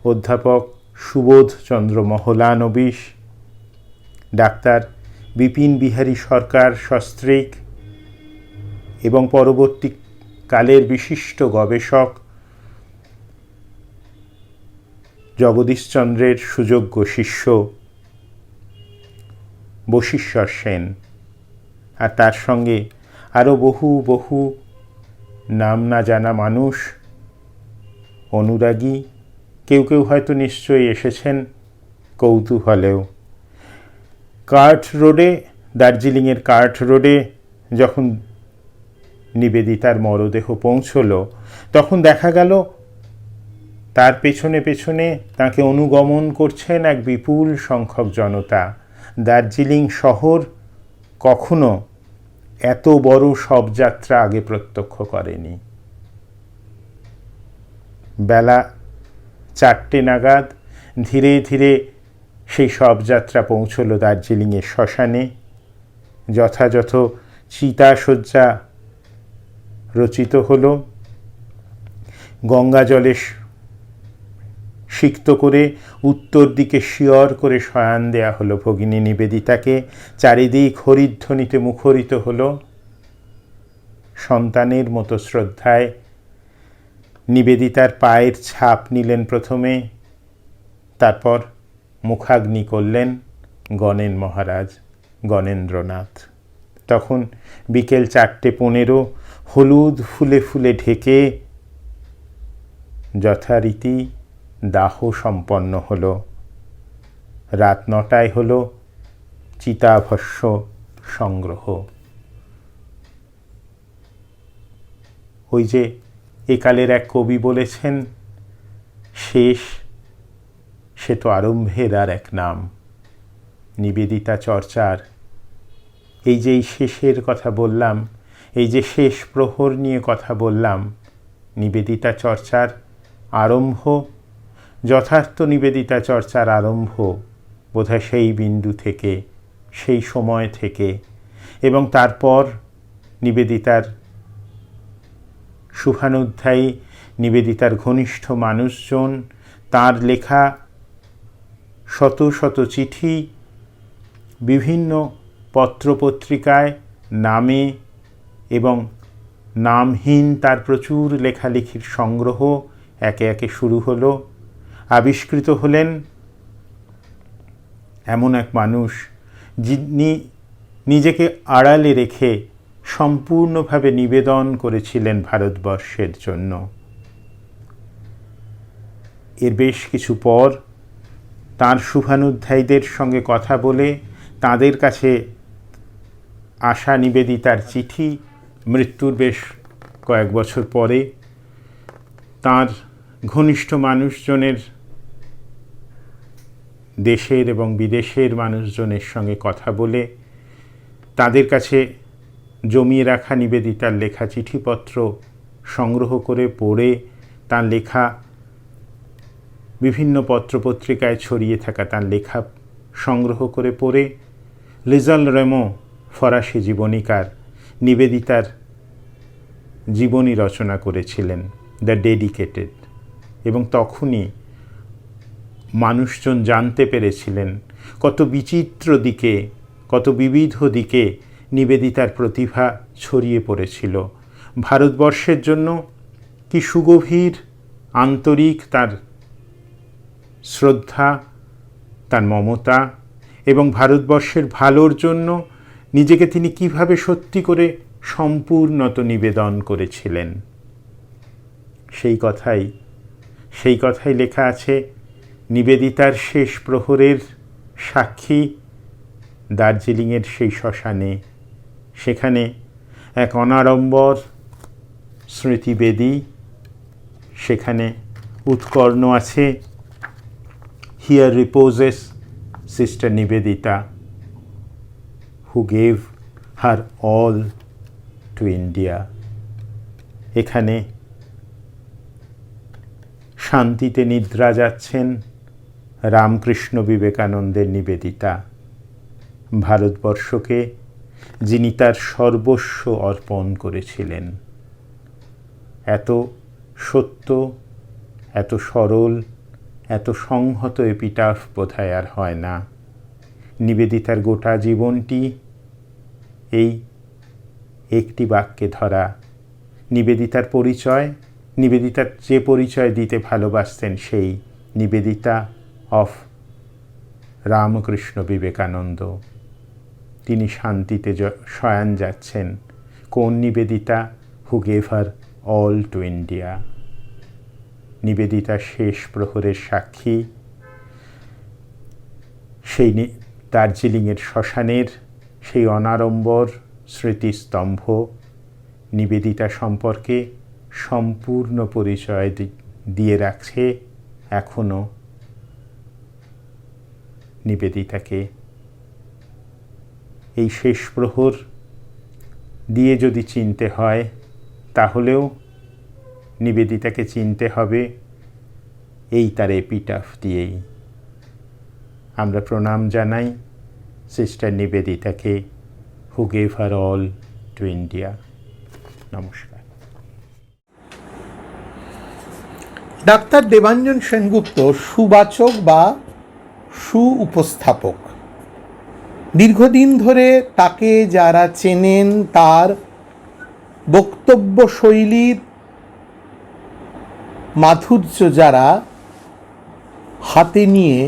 অধ্যাপক সুবোধচন্দ্র মহলানবিশ, ডাক্তার বিপিন বিহারী সরকার সস্ত্রীক, এবং পরবর্তী কালের বিশিষ্ট গবেষক জগদীশচন্দ্রের সুযোগ্য শিষ্য বশিষ্ঠর সেন, আর তার সঙ্গে আরও বহু বহু নাম না জানা মানুষ, অনুরাগী, কেউ কেউ হয়তো নিশ্চয়ই এসেছেন কৌতূহলেও। কার্ট রোডে, দার্জিলিংয়ের কার্ট রোডে যখন নিবেদিতার মরদেহ পৌঁছল, তখন দেখা গেল তার পেছনে পেছনে তাকে অনুগমন করছেন এক বিপুল সংখ্যক জনতা। দার্জিলিং শহর কখনো এত বড় শবযাত্রা আগে প্রত্যক্ষ করেনি। বেলা 4টে নাগাদ ধীরে ধীরে সেই শবযাত্রা পৌঁছল দার্জিলিংয়ের শ্মশানে। যথাযথ চিতাশয্যা রচিত হল, গঙ্গা জলে সিক্ত করে উত্তর দিকে শিয়র করে শয়ান দেয়া হলো ভগিনী নিবেদিতাকে। চারিদিক হরিধ্বনিতে মুখরিত হল। সন্তানের মতো শ্রদ্ধায় নিবেদিতার পায়ের ছাপ নিলেন প্রথমে, তারপর মুখাগ্নি করলেন গণেন মহারাজ গণেন্দ্রনাথ। তখন বিকেল 4:15, হলুদ ফুলে ফুলে ঢেকে যথারীতি দাহ সম্পন্ন হল। রাত 9টায় হল চিতাভস্য সংগ্রহ। ওই যে একালের এক কবি বলেছেন, শেষ সে তো আরম্ভের আর এক নাম। নিবেদিতা চর্চার এই যে শেষের কথা বললাম, এই যে শেষ প্রহর নিয়ে কথা বললাম, নিবেদিতা চর্চার আরম্ভ, যথার্থ নিবেদিতা চর্চার আরম্ভ বোধহয় সেই বিন্দু থেকে, সেই সময় থেকে। এবং তারপর নিবেদিতার শুভানুধ্যায়ী, নিবেদিতার ঘনিষ্ঠ মানুষজন, তার লেখা শত শত চিঠি, বিভিন্ন পত্রপত্রিকায় নামে এবং নামহীন তার প্রচুর লেখালেখির সংগ্রহ একে একে শুরু হলো। আবিষ্কৃত হলেন এমন এক মানুষ যিনি নিজেকে আড়ালে রেখে সম্পূর্ণভাবে নিবেদন করেছিলেন ভারতবর্ষের জন্য। এর বেশ কিছু পর তাঁর শুভানুধ্যায়ীদের সঙ্গে কথা বলে তাদের কাছে আসা নিবেদিতার চিঠি, মৃত্যুর বেশ কয়েক বছর পরে তাঁর ঘনিষ্ঠ মানুষজনের, দেশের এবং বিদেশের মানুষজনের সঙ্গে কথা বলে তাদের কাছে জমিয়ে রাখা নিবেদিতার লেখা চিঠিপত্র সংগ্রহ করে পড়ে, তার লেখা বিভিন্ন পত্রপত্রিকায় ছড়িয়ে থাকা তার লেখা সংগ্রহ করে পড়ে লিজল রেমো, ফরাসি জীবনীকার, নিবেদিতার জীবনী রচনা করেছিলেন, দ্য ডেডিকেটেড। এবং তখনই মানুষজন জানতে পেরেছিলেন কত বিচিত্র দিকে, কত বিবিধ দিকে নিবেদিতার প্রতিভা ছড়িয়ে পড়েছিল। ভারতবর্ষের জন্য কি সুগভীর আন্তরিক তার শ্রদ্ধা, তার মমতা, এবং ভারতবর্ষের ভালোর জন্য নিজেকে তিনি কিভাবে সত্যি করে সম্পূর্ণত নিবেদন করেছিলেন, সেই কথাই লেখা আছে নিবেদিতার শেষ প্রহরের সাক্ষী দার্জিলিংয়ের সেই শ্মশানে। সেখানে এক অনাড়ম্বর স্মৃতিবেদী, সেখানে উৎকর্ণ আছে, here reposes sister Nivedita who gave her all to India। এখানে শান্তিতে নিদ্রা যাচ্ছেন রামকৃষ্ণ বিবেকানন্দের নিবেদিতা, ভারতবর্ষকে যিনি তার সর্বস্ব অর্পণ করেছিলেন। এত সত্য, এত সরল, এত সংহত এপিটাফ বোধহয় আর হয় না। নিবেদিতার গোটা জীবনটি এই একটি বাক্যে ধরা। নিবেদিতার পরিচয়, নিবেদিতার যে পরিচয় দিতে ভালোবাসতেন, সেই নিবেদিতা অফ রামকৃষ্ণ বিবেকানন্দ। তিনি শান্তিতে শয়ান যাচ্ছেন। কোন নিবেদিতা? হু gave her all to India. Nivedita শেষ প্রহরের সাক্ষী সেই দার্জিলিংয়ের শ্মশানের সেই অনাড়ম্বর স্মৃতিস্তম্ভ নিবেদিতা সম্পর্কে সম্পূর্ণ পরিচয় দিয়ে রাখছে এখনও নিবেদিতাকে। এই শেষ প্রহর দিয়ে যদি চিনতে হয়, তাহলেও নিবেদিতাকে চিনতে হবে এই তার এপিটাফ দিয়েই। আমরা প্রণাম জানাই সিস্টার নিবেদিতাকে, who gave her all to India. নমস্কার। ডাক্তার দেবাঞ্জন সেনগুপ্ত সুবাচক বা উপস্থাপক। দীর্ঘদিন ধরে তাকে যারা চেনেন, তার বক্তব্য শৈলীর মাধুর্য যারা হাতে নিয়ে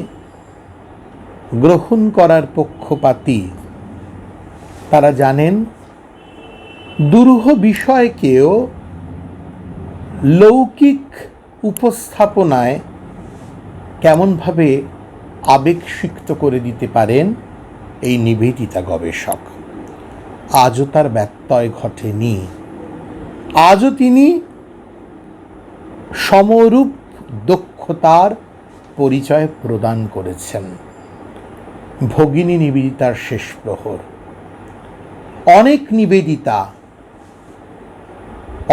গ্রহণ করার পক্ষপাতী। তারা জানেন দুরূহ বিষয়কেও লৌকিক উপস্থাপনায় কেমনভাবে আবেগসিক্ত করে দিতে পারেন এই নিবেদিতা গবেষক। আজও তার ব্যত্যয় ঘটেনি। আজও তিনি সমরূপ দক্ষতার পরিচয় প্রদান করেছেন। ভগিনী নিবেদিতার শেষ প্রহর।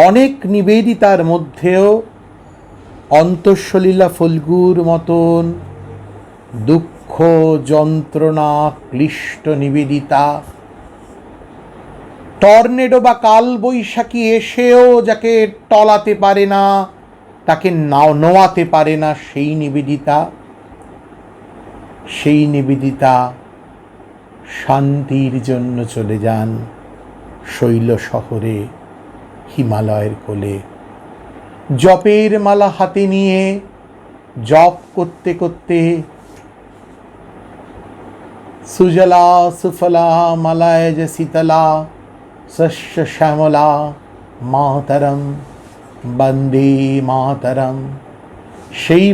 অনেক নিবেদিতার মধ্যেও অন্তঃসলীলা ফল্গুর মতন দুঃখ যন্ত্রণা ক্লিষ্ট নিবেদিতা, টর্নেডো বা কালবৈশাখী এসেও যাকে টলাতে পারে না, তাকে নোয়াতে পারে না, সেই নিবেদিতা শান্তির জন্য চলে যান শৈল শহরে, হিমালয়ের কোলে। জপের মালা হাতে নিয়ে জপ করতে করতে সুজলা সুফলা মালায় শীতলা শস্য শ্যামলা মাতরম বন্দে মাতরম, সেই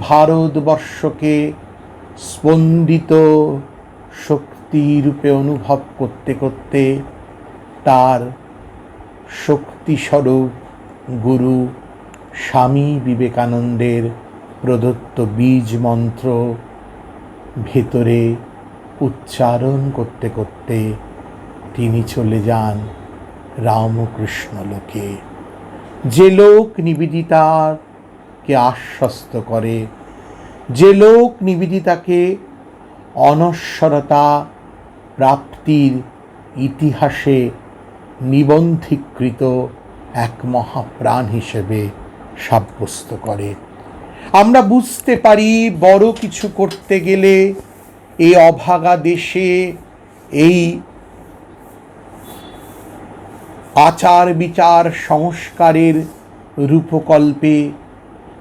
ভারতবর্ষকে স্পন্দিত শক্তিরূপে অনুভব করতে করতে তার শক্তিস্বরূপ গুরু স্বামী বিবেকানন্দের প্রদত্ত বীজ মন্ত্র ভেতরে উচ্চারণ করতে করতে তিনি চলে যান রামকৃষ্ণ লোকে। যে লোক নিবেদিতাকে আশ্বস্ত করে, যে লোক নিবেদিতাকে অনশ্বরতা প্রাপ্তির ইতিহাসে নিবন্ধীকৃত এক মহাপ্রাণ হিসেবে সাব্যস্ত করে। আমরা বুঝতে পারি বড় কিছু করতে গেলে এই অভাগা দেশে, এই আচার বিচার সংস্কারের রূপকল্পে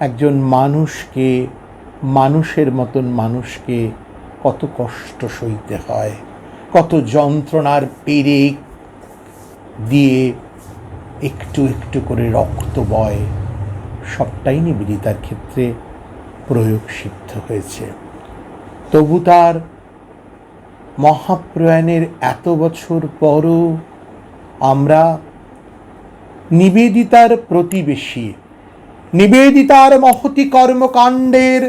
একজন মানুষের মতন মানুষকে কত কষ্ট সইতে হয়, কত যন্ত্রণার পেরেক দিয়ে একটু একটু করে রক্ত বয়, সবটাই নিবেদিতার ক্ষেত্রে প্রয়োগ সিদ্ধ হয়েছে। তবু তার মহাপ্রয়াণের এত বছর পরও আমরা নিবেদিতার প্রতিবেশী, নিবেদিতার মহতি কর্মকাণ্ডের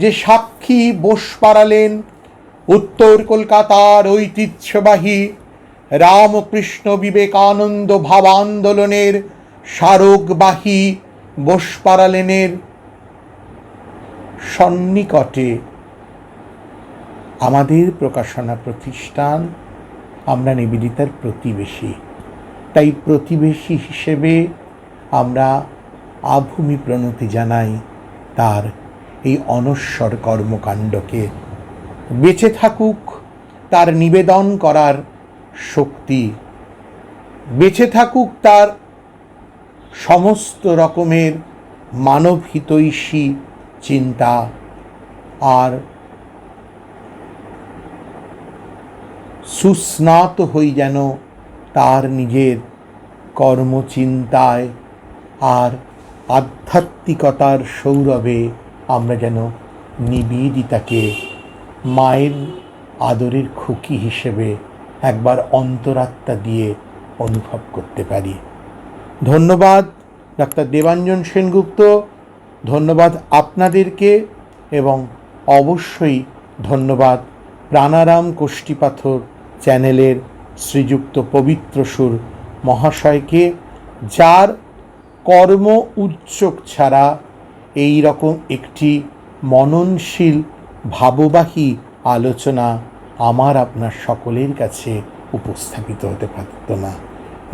যে সাক্ষী বসপাড়ালেন উত্তর কলকাতার ঐতিহ্যবাহী রামকৃষ্ণ বিবেকানন্দ ভাবান্দোলনের স্মারকবাহী বসপাড়ালেনের সন্নিকটে আমাদের প্রকাশনা প্রতিষ্ঠান, আমরা নিবেদিতার প্রতিবেশী। তাই প্রতিবেশী হিসেবে আমরা আভূমি প্রণতি জানাই তার এই অনশ্বর কর্মকাণ্ডকে। বেঁচে থাকুক তার নিবেদন করার শক্তি, বেঁচে থাকুক তার সমস্ত রকমের মানবহিতৈষী চিন্তা, আর সুস্নাত হই যেন তার নিজের কর্মচিন্তায়, আর আধ্যাত্মিকতার সৌরভে আমরা যেন নিবেদিতাকে মায়ের আদরের খুকি হিসেবে একবার অন্তরাত্মা দিয়ে অনুভব করতে পারি। ধন্যবাদ ডাক্তার দেবাঞ্জন সেনগুপ্ত, ধন্যবাদ আপনাদেরকে, এবং অবশ্যই ধন্যবাদ প্রাণারাম কোষ্ঠীপাথর চ্যানেলের শ্রীযুক্ত পবিত্র সুর মহাশয়কে, যার কর্ম উচ্চক ছাড়া এই রকম একটি মননশীল ভাববাহী আলোচনা আমার আপনার সকলের কাছে উপস্থাপিত হতে পারত না।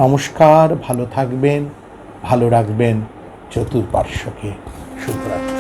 নমস্কার, ভালো থাকবেন, ভালো রাখবেন চতুর্পার্শ্বকে। শুভরাত্রি।